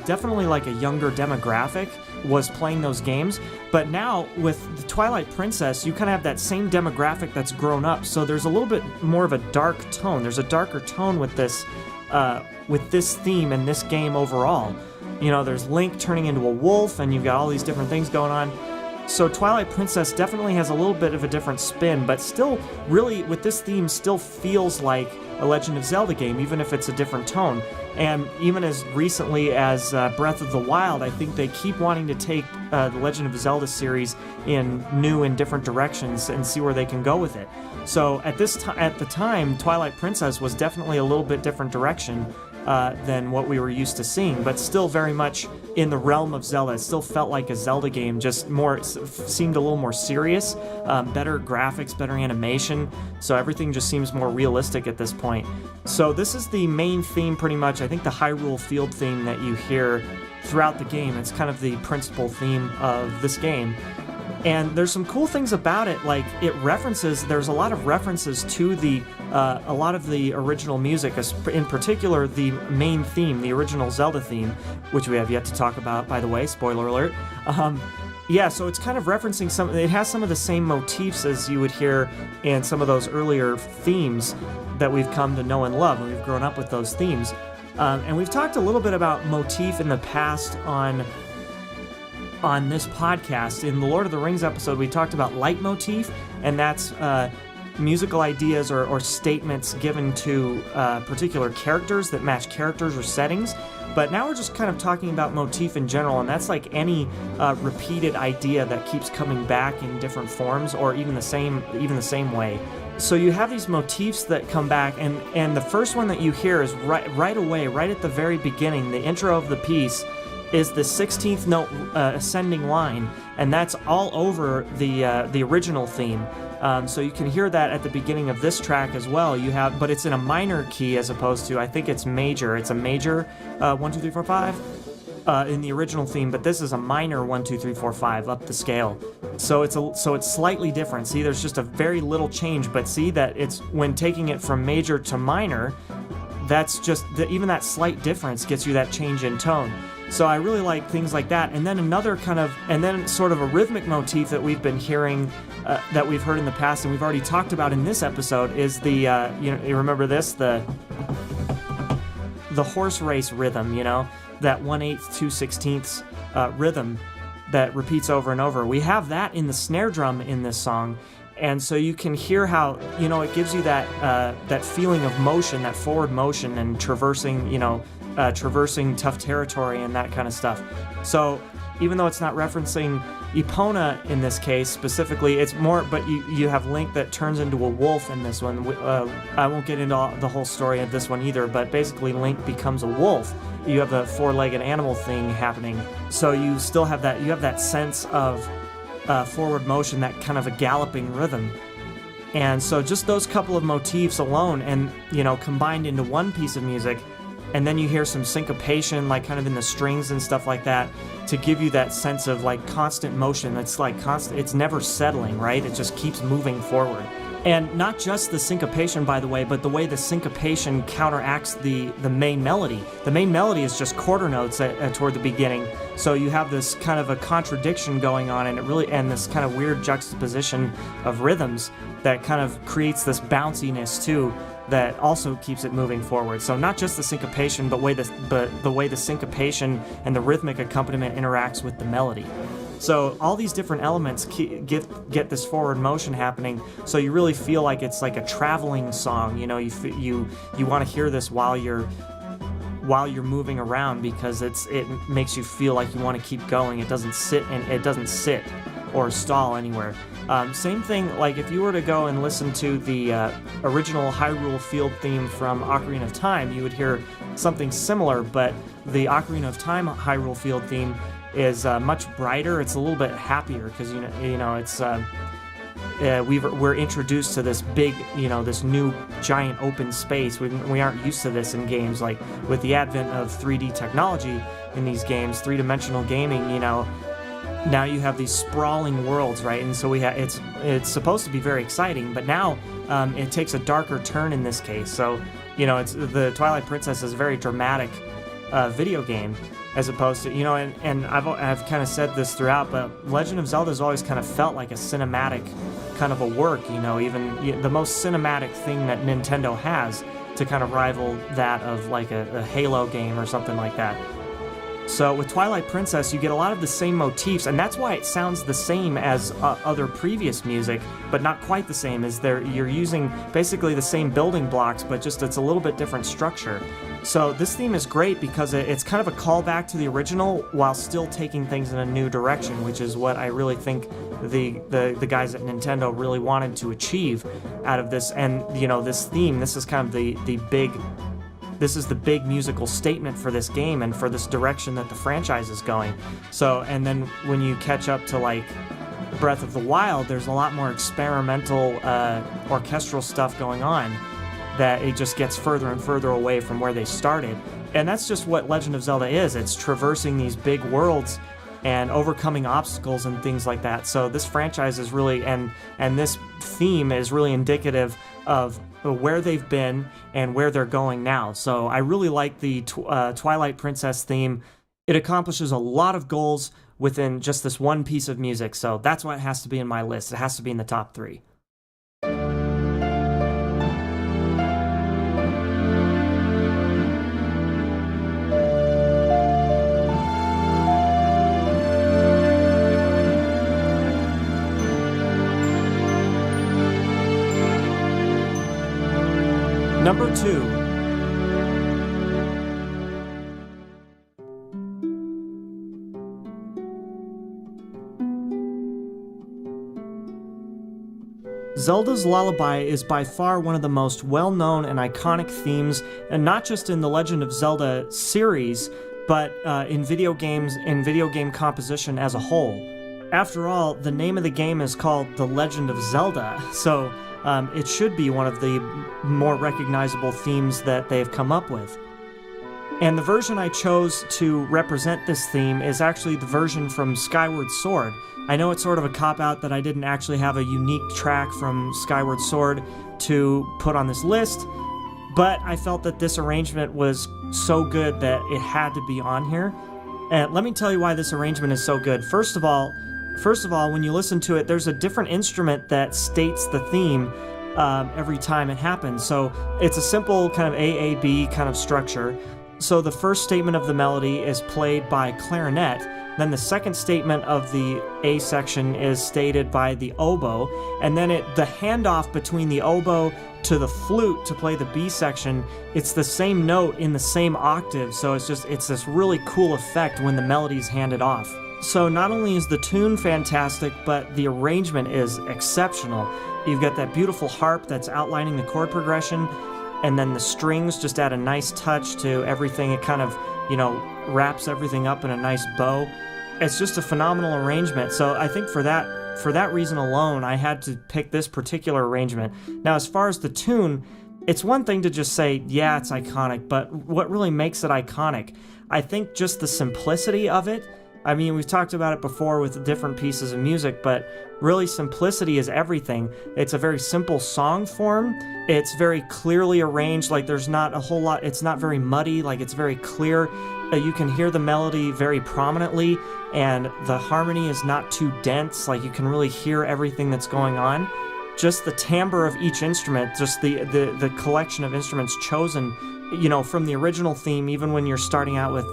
definitely like a younger demographic was playing those games. But now with the Twilight Princess, you kind of have that same demographic that's grown up, so there's a little bit more of a dark tone. There's a darker tone with this theme and this game overall. There's Link turning into a wolf, and you've got all these different things going on. So Twilight Princess definitely has a little bit of a different spin, but still, really, with this theme, still feels like a Legend of Zelda game, even if it's a different tone. And even as recently as Breath of the Wild, I think they keep wanting to take the Legend of Zelda series in new and different directions and see where they can go with it. So at the time, Twilight Princess was definitely a little bit different direction than what we were used to seeing, but still very much in the realm of Zelda. It still felt like a Zelda game, just seemed a little more serious, better graphics, better animation, so everything just seems more realistic at this point. So this is the main theme pretty much, I think the Hyrule Field theme that you hear throughout the game. It's kind of the principal theme of this game. And there's some cool things about it, like there's a lot of references to a lot of the original music, in particular the main theme, the original Zelda theme, which we have yet to talk about, by the way, spoiler alert. Yeah, so it's kind of referencing it has some of the same motifs as you would hear in some of those earlier themes that we've come to know and love, and we've grown up with those themes. And we've talked a little bit about motif in the past on this podcast. In the Lord of the Rings episode, we talked about leitmotif, and that's musical ideas or statements given to particular characters that match characters or settings. But now we're just kind of talking about motif in general, and that's like any repeated idea that keeps coming back in different forms, or even the same way. So you have these motifs that come back, and the first one that you hear is right away, right at the very beginning, the intro of the piece, is the 16th note ascending line, and that's all over the original theme. So you can hear that at the beginning of this track as well. But it's in a minor key as opposed to, I think it's major. It's a major 1, 2, 3, 4, 5 in the original theme, but this is a minor 1, 2, 3, 4, 5 up the scale. So it's slightly different. See, there's just a very little change, but see that it's when taking it from major to minor, that's just even that slight difference gets you that change in tone. So I really like things like that. And then sort of a rhythmic motif that we've been hearing, that we've heard in the past, and we've already talked about in this episode, is the you remember this, the horse race rhythm, that 1/8, 2/16 rhythm that repeats over and over. We have that in the snare drum in this song. And so you can hear how, it gives you that feeling of motion, that forward motion, and traversing tough territory and that kind of stuff. So even though it's not referencing Epona in this case specifically, it's more, but you have Link that turns into a wolf in this one. I won't get into the whole story of this one either, but basically Link becomes a wolf. You have the four-legged animal thing happening. So you still have that sense of forward motion, that kind of a galloping rhythm. And so just those couple of motifs alone and, combined into one piece of music, and then you hear some syncopation, like kind of in the strings and stuff like that, to give you that sense of like constant motion. It's like constant, it's never settling, right? It just keeps moving forward. And not just the syncopation, by the way, but the way the syncopation counteracts the main melody. The main melody is just quarter notes toward the beginning, so you have this kind of a contradiction going on, and this kind of weird juxtaposition of rhythms that kind of creates this bounciness too, that also keeps it moving forward. So not just the syncopation, but the way the syncopation and the rhythmic accompaniment interacts with the melody. So all these different elements get this forward motion happening, so you really feel like it's like a traveling song. You want to hear this while you're moving around, because it makes you feel like you want to keep going. It doesn't sit or stall anywhere. Same thing, like if you were to go and listen to the original Hyrule Field theme from Ocarina of Time, you would hear something similar, but the Ocarina of Time Hyrule Field theme is much brighter. It's a little bit happier because it's we're introduced to this big, this new giant open space. We aren't used to this in games, like with the advent of 3D technology in these games, three-dimensional gaming. Now you have these sprawling worlds, right? And so it's supposed to be very exciting, but now it takes a darker turn in this case. So it's the Twilight Princess is a very dramatic video game, as opposed to, and I've kind of said this throughout, but Legend of Zelda has always kind of felt like a cinematic kind of a work, even the most cinematic thing that Nintendo has to kind of rival that of like a Halo game or something like that. So with Twilight Princess, you get a lot of the same motifs, and that's why it sounds the same as other previous music, but not quite the same. You're using basically the same building blocks, but just it's a little bit different structure. So this theme is great because it's kind of a callback to the original while still taking things in a new direction, which is what I really think the guys at Nintendo really wanted to achieve out of this. And this theme, this is kind of this is the big musical statement for this game and for this direction that the franchise is going. So, and then when you catch up to like Breath of the Wild, there's a lot more experimental orchestral stuff going on that it just gets further and further away from where they started. And that's just what Legend of Zelda is. It's traversing these big worlds and overcoming obstacles and things like that. So this franchise is really, and this theme is really indicative of where they've been and where they're going now. So I really like the Twilight Princess theme. It accomplishes a lot of goals within just this one piece of music. So that's why it has to be in my list. It has to be in the top 3. Number 2. Zelda's Lullaby is by far one of the most well-known and iconic themes, and not just in the Legend of Zelda series, but in video games, in video game composition as a whole. After all, the name of the game is called The Legend of Zelda, so it should be one of the more recognizable themes that they've come up with. And the version I chose to represent this theme is actually the version from Skyward Sword. I know it's sort of a cop-out that I didn't actually have a unique track from Skyward Sword to put on this list, but I felt that this arrangement was so good that it had to be on here. And let me tell you why this arrangement is so good. First of all, when you listen to it, there's a different instrument that states the theme every time it happens. So it's a simple kind of AAB kind of structure. So the first statement of the melody is played by clarinet, then the second statement of the A section is stated by the oboe, and then the handoff between the oboe to the flute to play the B section, it's the same note in the same octave, so it's this really cool effect when the melody's handed off. So not only is the tune fantastic, but the arrangement is exceptional. You've got that beautiful harp that's outlining the chord progression, and then the strings just add a nice touch to everything. It kind of, wraps everything up in a nice bow. It's just a phenomenal arrangement. So I think for that reason alone, I had to pick this particular arrangement. Now, as far as the tune, it's one thing to just say, yeah, it's iconic, but what really makes it iconic? I think just the simplicity of it. I mean, we've talked about it before with different pieces of music, but really simplicity is everything. It's a very simple song form. It's very clearly arranged, like there's not a whole lot, it's not very muddy, like it's very clear. You can hear the melody very prominently, and the harmony is not too dense, like you can really hear everything that's going on. Just the timbre of each instrument, just the collection of instruments chosen, from the original theme, even when you're starting out with,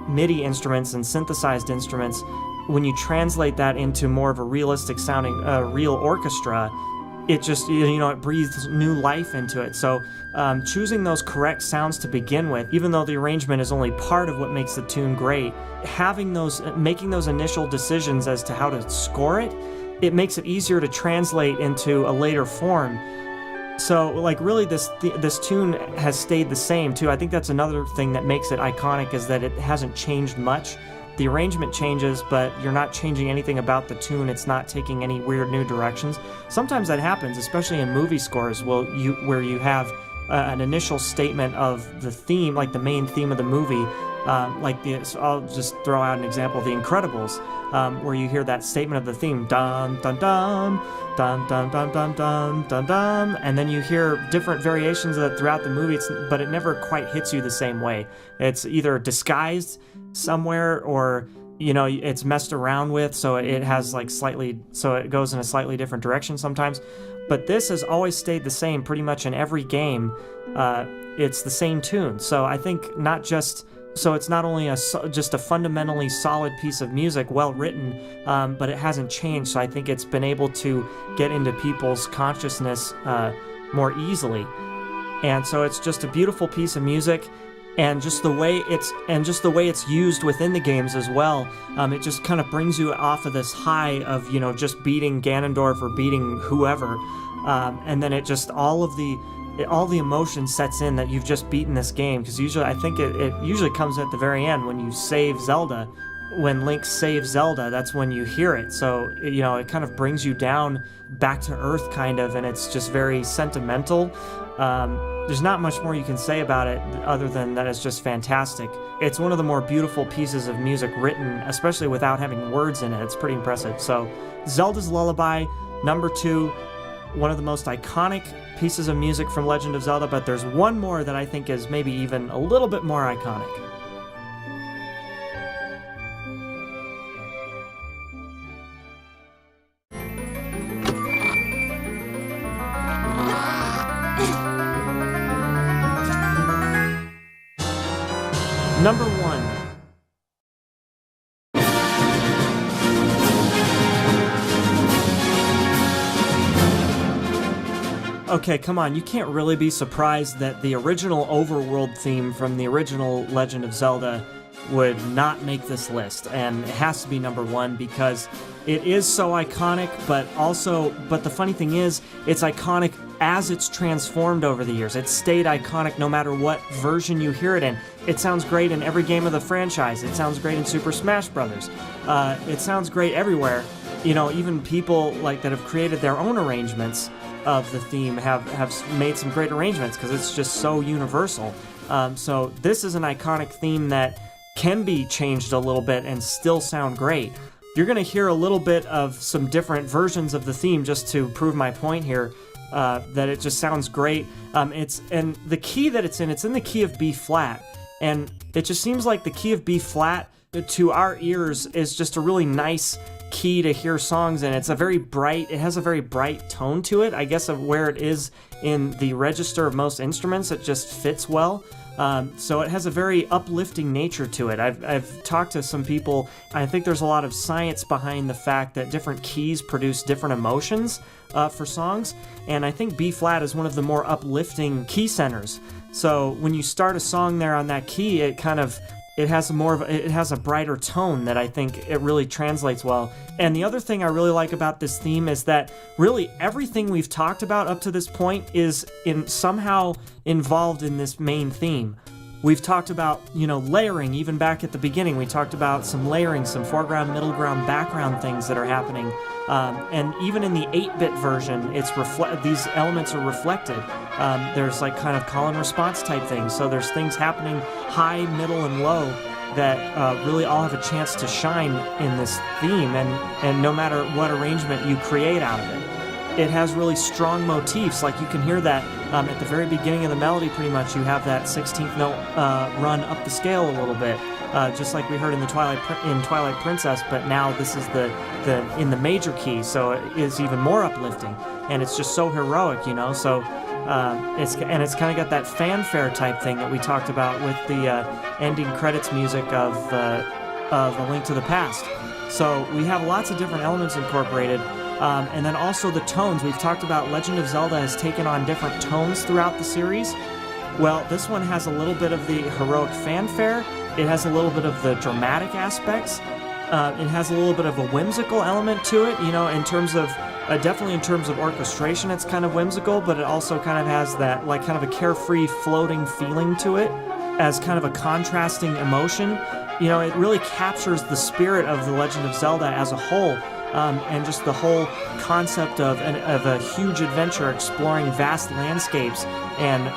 MIDI instruments and synthesized instruments, when you translate that into more of a realistic sounding, real orchestra, it just, it breathes new life into it. So choosing those correct sounds to begin with, even though the arrangement is only part of what makes the tune great, making those initial decisions as to how to score it, it makes it easier to translate into a later form. So, really, this tune has stayed the same, too. I think that's another thing that makes it iconic, is that it hasn't changed much. The arrangement changes, but you're not changing anything about the tune. It's not taking any weird new directions. Sometimes that happens, especially in movie scores, where you have an initial statement of the theme, like the main theme of the movie. So I'll just throw out an example, The Incredibles, where you hear that statement of the theme, dum dum dum, dum dum dum dum dum dum dum, and then you hear different variations of it throughout the movie, but it never quite hits you the same way. It's either disguised somewhere, or it's messed around with, so it goes in a slightly different direction sometimes. But this has always stayed the same pretty much in every game. It's the same tune. So I think it's not only just a fundamentally solid piece of music, well written, but it hasn't changed. So I think it's been able to get into people's consciousness more easily. And so it's just a beautiful piece of music, and just the way it's used within the games as well. It just kind of brings you off of this high of just beating Ganondorf or beating whoever, and then it just all the emotion sets in that you've just beaten this game, because usually I think it usually comes at the very end when you save Zelda. When Link saves Zelda, that's when you hear it. So it kind of brings you down back to earth kind of, and it's just very sentimental. There's not much more you can say about it other than that it's just fantastic. It's one of the more beautiful pieces of music written, especially without having words in it. It's pretty impressive. So Zelda's Lullaby, number 2, one of the most iconic pieces of music from Legend of Zelda, but there's one more that I think is maybe even a little bit more iconic. Number 1. Okay, come on, you can't really be surprised that the original overworld theme from the original Legend of Zelda would not make this list, and it has to be number one because it is so iconic, but the funny thing is, it's iconic as it's transformed over the years. It's stayed iconic no matter what version you hear it in. It sounds great in every game of the franchise. It sounds great in Super Smash Brothers. It sounds great everywhere. You know, even people like that have created their own arrangements of the theme have made some great arrangements because it's just so universal. So this is an iconic theme that can be changed a little bit and still sound great. You're going to hear a little bit of some different versions of the theme just to prove my point here, that it just sounds great. And the key that it's in the key of B flat, and it just seems like the key of B flat to our ears is just a really nice key to hear songs in. It has a very bright tone to it, I guess, of where it is in the register of most instruments. It just fits well. So it has a very uplifting nature to it. I've talked to some people. I think there's a lot of science behind the fact that different keys produce different emotions for songs, and I think B flat is one of the more uplifting key centers. So when you start a song there on that key, it has a brighter tone that I think it really translates well. And the other thing I really like about this theme is that really everything we've talked about up to this point is somehow involved in this main theme. We've talked about, layering. Even back at the beginning, we talked about some layering, some foreground, middle ground, background things that are happening. And even in the 8-bit version, these elements are reflected. There's like kind of call and response type things. So there's things happening high, middle, and low that really all have a chance to shine in this theme. And no matter what arrangement you create out of it. It has really strong motifs, like you can hear that at the very beginning of the melody. Pretty much you have that 16th note run up the scale a little bit, just like we heard in the Twilight Princess, but now this is in the major key, so it is even more uplifting, and it's just so heroic, so it's kind of got that fanfare type thing that we talked about with the ending credits music of A Link to the Past. So we have lots of different elements incorporated. And then also the tones. We've talked about Legend of Zelda has taken on different tones throughout the series. Well, this one has a little bit of the heroic fanfare. It has a little bit of the dramatic aspects. It has a little bit of a whimsical element to it, in terms of, definitely in terms of orchestration, it's kind of whimsical, but it also kind of has that, like, kind of a carefree, floating feeling to it as kind of a contrasting emotion. It really captures the spirit of The Legend of Zelda as a whole. And just the whole concept of a huge adventure exploring vast landscapes and,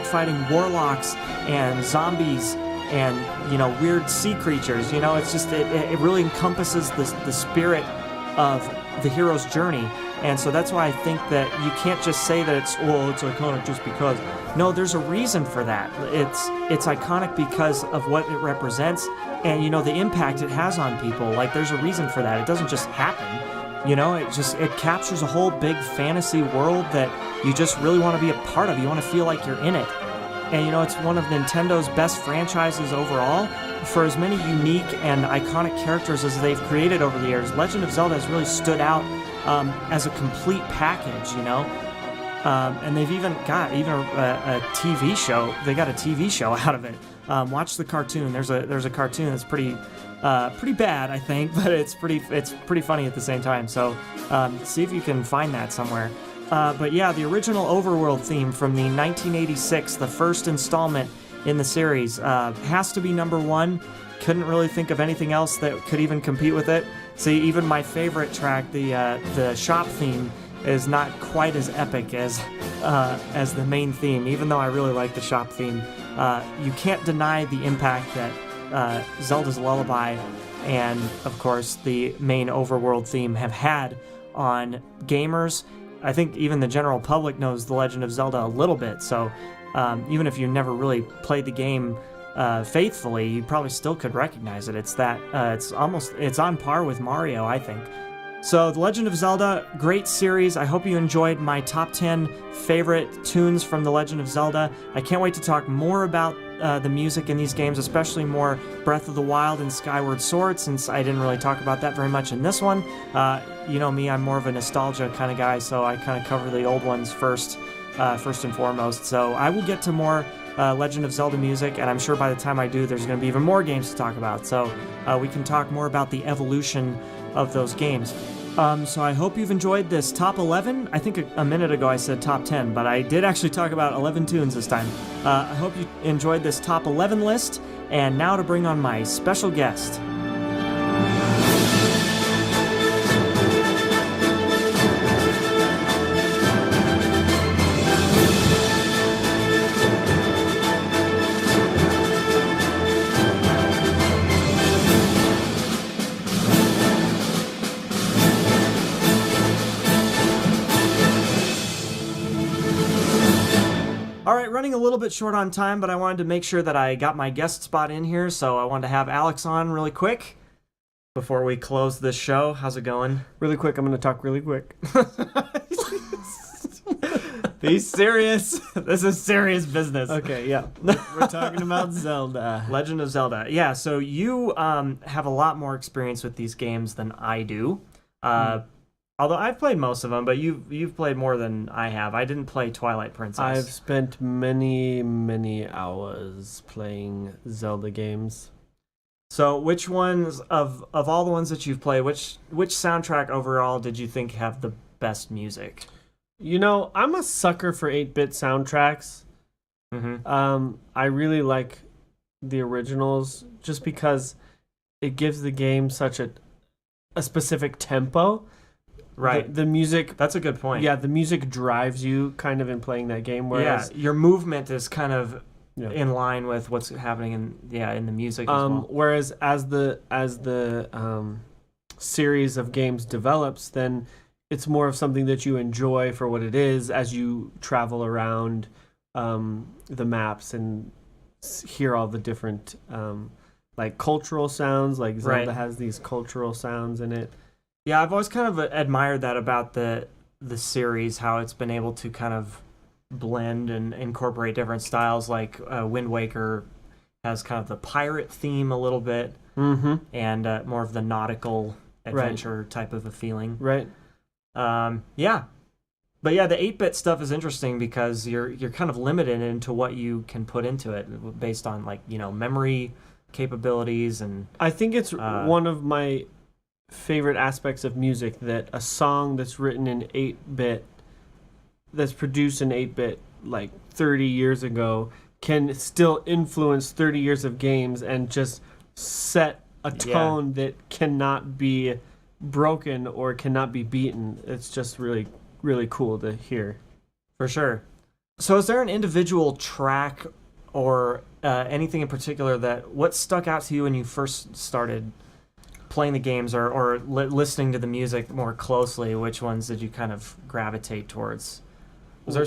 fighting warlocks and zombies and, weird sea creatures. It's just, it really encompasses the spirit of the hero's journey. And so that's why I think that you can't just say that it's iconic just because. No, there's a reason for that. It's iconic because of what it represents and, the impact it has on people. Like, there's a reason for that. It doesn't just happen. It captures a whole big fantasy world that you just really want to be a part of. You want to feel like you're in it. And, it's one of Nintendo's best franchises overall. For as many unique and iconic characters as they've created over the years, Legend of Zelda has really stood out as a complete package, and they've even got a TV show. They got a TV show out of it. Watch the cartoon. There's a cartoon that's pretty bad, I think, but it's pretty funny at the same time. So see if you can find that somewhere. But yeah, the original Overworld theme from the 1986, the first installment in the series, has to be number one. Couldn't really think of anything else that could even compete with it. See, even my favorite track, the shop theme, is not quite as epic as the main theme, even though I really like the shop theme. You can't deny the impact that Zelda's Lullaby and, of course, the main Overworld theme have had on gamers. I think even the general public knows The Legend of Zelda a little bit, so even if you never really played the game faithfully, you probably still could recognize it. It's on par with Mario, I think. So, The Legend of Zelda, great series. I hope you enjoyed my top 10 favorite tunes from The Legend of Zelda. I can't wait to talk more about the music in these games, especially more Breath of the Wild and Skyward Sword, since I didn't really talk about that very much in this one. You know me, I'm more of a nostalgia kind of guy, so I kind of cover the old ones first. first and foremost. So I will get to more Legend of Zelda music, and I'm sure by the time I do, there's going to be even more games to talk about. So we can talk more about the evolution of those games. So I hope you've enjoyed this top 11. I think a minute ago I said top 10, but I did actually talk about 11 tunes this time. I hope you enjoyed this top 11 list, and now to bring on my special guest. Running a little bit short on time, but I wanted to make sure that I got my guest spot in here, so I wanted to have Alex on really quick before we close this show. How's it going? Really quick. I'm going to talk really quick. Be serious. This is serious business. Okay, yeah. We're talking about Zelda. Legend of Zelda. Yeah, so you have a lot more experience with these games than I do. Although I've played most of them, but you've played more than I have. I didn't play Twilight Princess. I've spent many hours playing Zelda games. So which ones, of all the ones that you've played, which soundtrack overall did you think have the best music? You know, I'm a sucker for 8-bit soundtracks. Mm-hmm. I really like the originals just because it gives the game such a specific tempo. Right. The music... That's a good point. Yeah, the music drives you kind of in playing that game, whereas... Yeah, your movement is kind of in line with what's happening in the music as well. Whereas as the series of games develops, then it's more of something that you enjoy for what it is as you travel around the maps and hear all the different like cultural sounds. Like Zelda has these cultural sounds in it. Yeah, I've always kind of admired that about the series, how it's been able to kind of blend and incorporate different styles. Like Wind Waker has kind of the pirate theme a little bit, and more of the nautical adventure type of a feeling. Right. Yeah. But yeah, the 8-bit stuff is interesting because you're kind of limited into what you can put into it based on memory capabilities, and I think it's one of my favorite aspects of music that a song that's written in 8-bit, that's produced in 8-bit like 30 years ago, can still influence 30 years of games and just set a tone that cannot be broken or cannot be beaten. It's just really, really cool to hear. For sure. So is there an individual track or anything in particular what stuck out to you when you first started playing the games or listening to the music more closely? Which ones did you kind of gravitate towards? Was it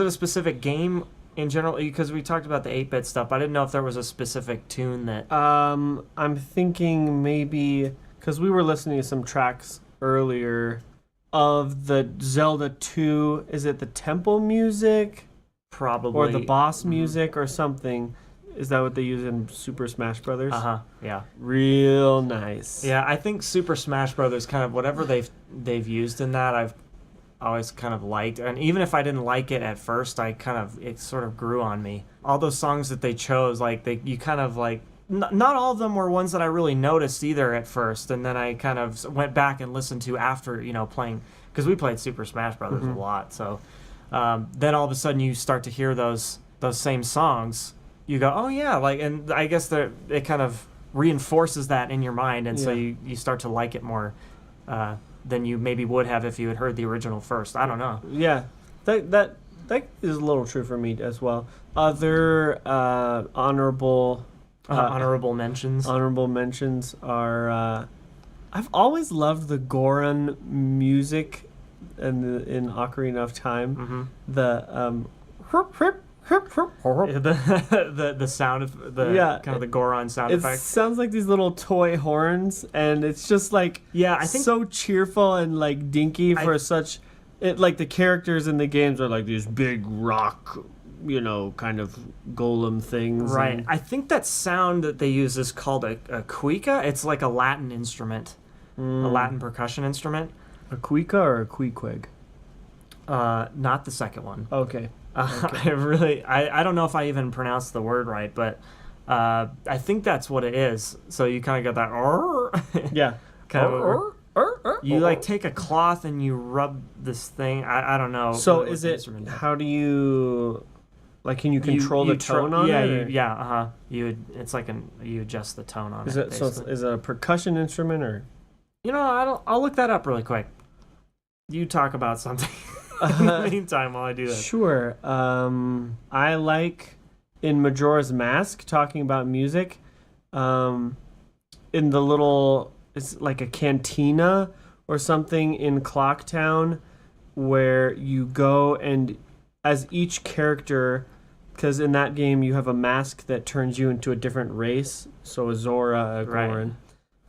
a specific game in general? Because we talked about the 8-bit stuff. I didn't know if there was a specific tune that... I'm thinking maybe... Because we were listening to some tracks earlier of the Zelda 2. Is it the temple music? Probably. Or the boss music or something. Is that what they use in Super Smash Brothers? Yeah. Real nice. Yeah, I think Super Smash Brothers, kind of whatever they've used in that, I've always kind of liked. And even if I didn't like it at first, it sort of grew on me. All those songs that they chose, you kind of like... Not all of them were ones that I really noticed either at first, and then I kind of went back and listened to after, playing... Because we played Super Smash Brothers a lot, so... then all of a sudden you start to hear those same songs... You go, oh yeah, and I guess it kind of reinforces that in your mind, and so you start to like it more than you maybe would have if you had heard the original first. I don't know. Yeah, that is a little true for me as well. Other honorable mentions. Honorable mentions are I've always loved the Goron music in Ocarina of Time. The the sound of kind of the Goron sound effect. It sounds like these little toy horns, and it's just like I think so cheerful and like dinky for such. It like the characters in the games are like these big rock, kind of golem things. Right. And I think that sound that they use is called a cuica. It's like a Latin instrument, a Latin percussion instrument. A cuica or a queequeg? Not the second one. Okay. I don't know if I even pronounced the word right, but I think that's what it is. So you kind of got that Yeah. kind of you like take a cloth and you rub this thing. I don't know. So what is the it? instrument is. How do you like? Can you control the tone on yeah, it? Yeah. It's like you adjust the tone on Is it. it so? Is it a percussion instrument or? I'll look that up really quick. You talk about something in the meantime while I do that. Sure. I like in Majora's Mask talking about music. In the little, it's like a cantina or something in Clocktown, where you go and as each character, because in that game you have a mask that turns you into a different race. So a Zora, a Goron.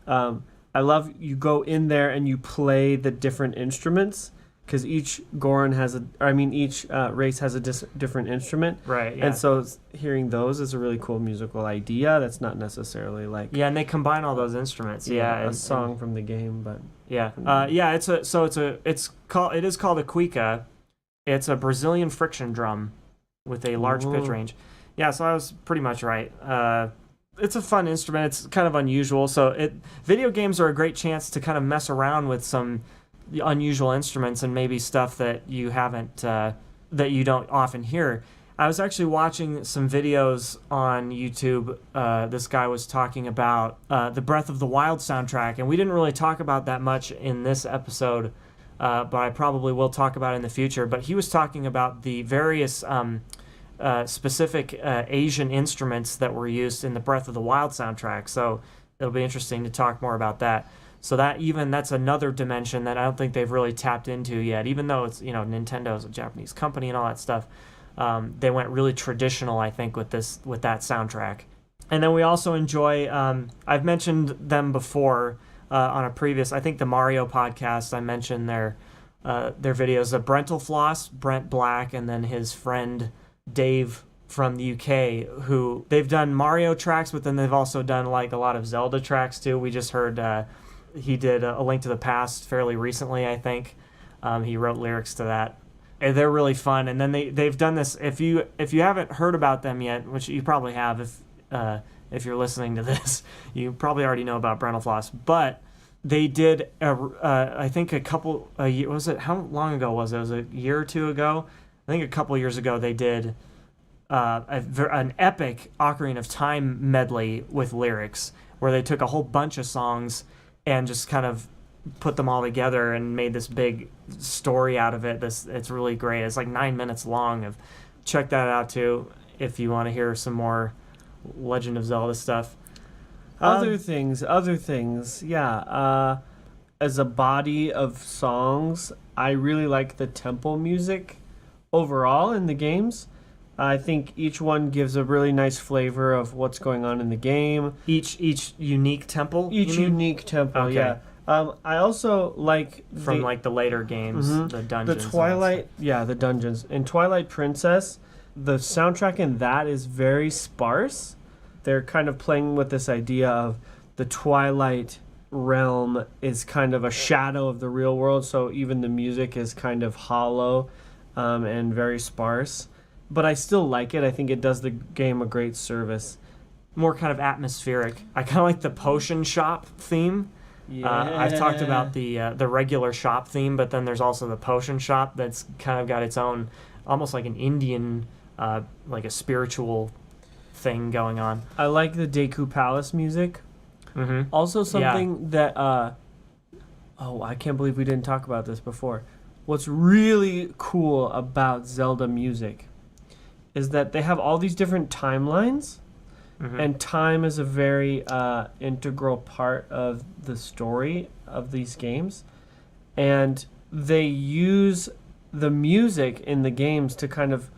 Right. I love you go in there and you play the different instruments because each each race has a different instrument. Right. Yeah. And so hearing those is a really cool musical idea. That's not necessarily like and they combine all those instruments. a song from the game, but it is called a cuica. It's a Brazilian friction drum with a large pitch range. Yeah, so I was pretty much right. It's a fun instrument. It's kind of unusual. So video games are a great chance to kind of mess around with some unusual instruments and maybe stuff that you haven't that you don't often hear. I was actually watching some videos on YouTube. This guy was talking about the Breath of the Wild soundtrack, and we didn't really talk about that much in this episode, but I probably will talk about it in the future. But he was talking about the various specific Asian instruments that were used in the Breath of the Wild soundtrack. So it'll be interesting to talk more about that. So that's another dimension that I don't think they've really tapped into yet. Even though it's Nintendo's a Japanese company and all that stuff, they went really traditional, I think, with that soundtrack. And then we also enjoy. I've mentioned them before on a previous. I think the Mario podcast. I mentioned their videos. Brentalfloss, Brent Black, and then his friend Dave from the UK, who they've done Mario tracks, but then they've also done like a lot of Zelda tracks too. We just heard he did A Link to the Past fairly recently, I think. He wrote lyrics to that. And they're really fun. And then they've done this. If you haven't heard about them yet, which you probably have if you're listening to this, you probably already know about Brentalfloss. But they did I think a year, was it, how long ago was it? It was a year or two ago. I think a couple years ago they did an epic Ocarina of Time medley with lyrics where they took a whole bunch of songs and just kind of put them all together and made this big story out of it. It's really great. It's like 9 minutes long. Check that out too if you want to hear some more Legend of Zelda stuff. Other things, yeah. As a body of songs, I really like the temple music overall in the games. I think each one gives a really nice flavor of what's going on in the game. Each unique temple? Each unique temple, okay. Yeah. I also like from the later games, the dungeons. The Twilight, the dungeons. In Twilight Princess, the soundtrack in that is very sparse. They're kind of playing with this idea of the Twilight realm is kind of a shadow of the real world, so even the music is kind of hollow and very sparse. But I still like it. I think it does the game a great service. More kind of atmospheric. I kind of like the potion shop theme. Yeah. I've talked about the regular shop theme, but then there's also the potion shop that's kind of got its own, almost like an Indian, like a spiritual thing going on. I like the Deku Palace music. Mm-hmm. Also something that, I can't believe we didn't talk about this before. What's really cool about Zelda music is that they have all these different timelines. Mm-hmm. And time is a very integral part of the story of these games. And they use the music in the games to kind of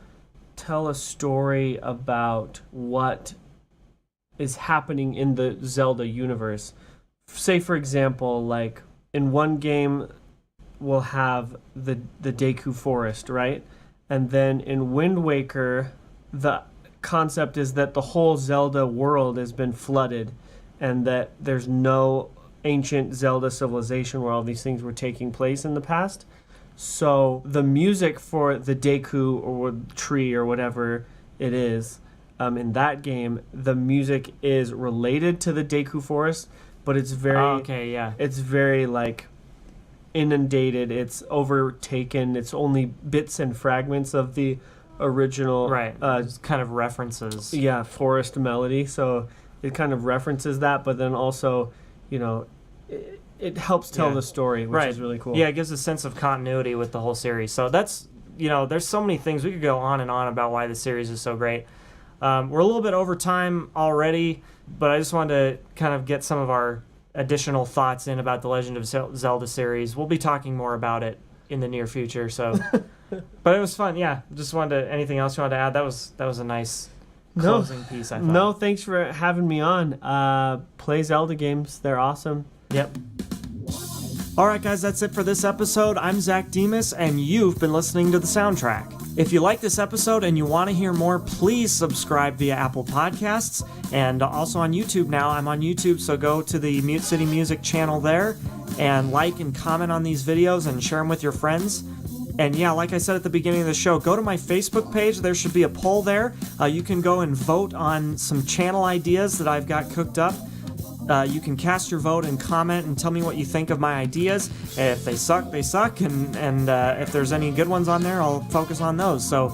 tell a story about what is happening in the Zelda universe. Say, for example, like in one game, we'll have the Deku Forest, right? And then in Wind Waker, the concept is that the whole Zelda world has been flooded and that there's no ancient Zelda civilization where all these things were taking place in the past. So the music for the Deku or tree or whatever it is, in that game, the music is related to the Deku Forest, but it's very it's very like inundated. It's overtaken. It's only bits and fragments of the original just kind of references. Forest melody. So it kind of references that, but then also, it helps tell the story, which is really cool. Yeah, it gives a sense of continuity with the whole series. So that's, there's so many things. We could go on and on about why the series is so great. We're a little bit over time already, but I just wanted to kind of get some of our additional thoughts in about the Legend of Zelda series. We'll be talking more about it in the near future. So, but it was fun. Yeah, just wanted to. Anything else you wanted to add? That was a nice closing piece, I thought. No, thanks for having me on. Play Zelda games. They're awesome. Yep. All right, guys, that's it for this episode. I'm Zach Demas, and you've been listening to The Soundtrack. If you like this episode and you want to hear more, please subscribe via Apple Podcasts and also on YouTube now. I'm on YouTube, so go to the Mute City Music channel there and like and comment on these videos and share them with your friends. And yeah, like I said at the beginning of the show, go to my Facebook page. There should be a poll there. You can go and vote on some channel ideas that I've got cooked up. You can cast your vote and comment and tell me what you think of my ideas. If they suck, they suck, and if there's any good ones on there, I'll focus on those. So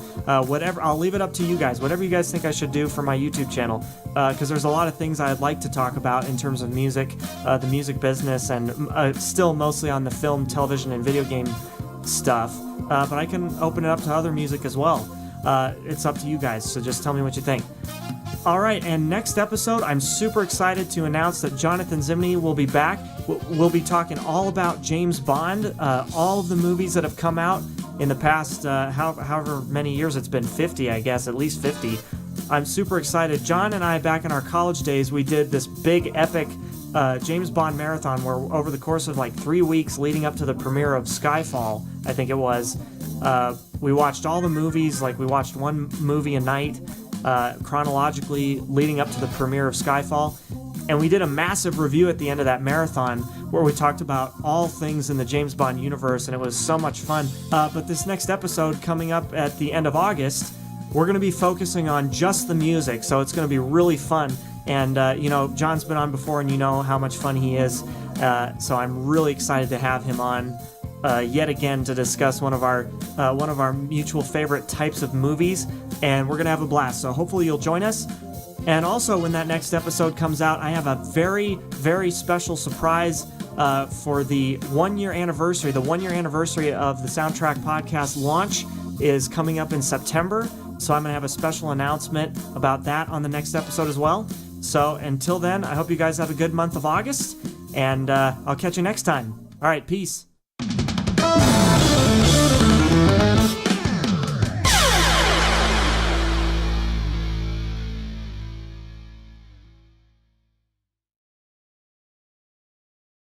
whatever, I'll leave it up to you guys. Whatever you guys think I should do for my YouTube channel, because there's a lot of things I'd like to talk about in terms of music, the music business, and still mostly on the film, television, and video game stuff. But I can open it up to other music as well. It's up to you guys, so just tell me what you think. All right, and next episode, I'm super excited to announce that Jonathan Zimney will be back. We'll be talking all about James Bond, all of the movies that have come out in the past, however many years it's been, 50, I guess, at least 50. I'm super excited. John and I, back in our college days, we did this big, epic James Bond marathon where over the course of like 3 weeks leading up to the premiere of Skyfall, I think it was, we watched all the movies, like we watched one movie a night, chronologically leading up to the premiere of Skyfall, and we did a massive review at the end of that marathon where we talked about all things in the James Bond universe, and it was so much fun. But this next episode coming up at the end of August, we're going to be focusing on just the music, so it's going to be really fun. And John's been on before, and you know how much fun he is, so I'm really excited to have him on yet again to discuss one of our mutual favorite types of movies, and we're gonna have a blast. So hopefully you'll join us. And also, when that next episode comes out, I have a very, very special surprise for the 1 year anniversary. The 1 year anniversary of the Soundtrack Podcast launch is coming up in September, so I'm gonna have a special announcement about that on the next episode as well. So until then, I hope you guys have a good month of August, and I'll catch you next time. All right, peace.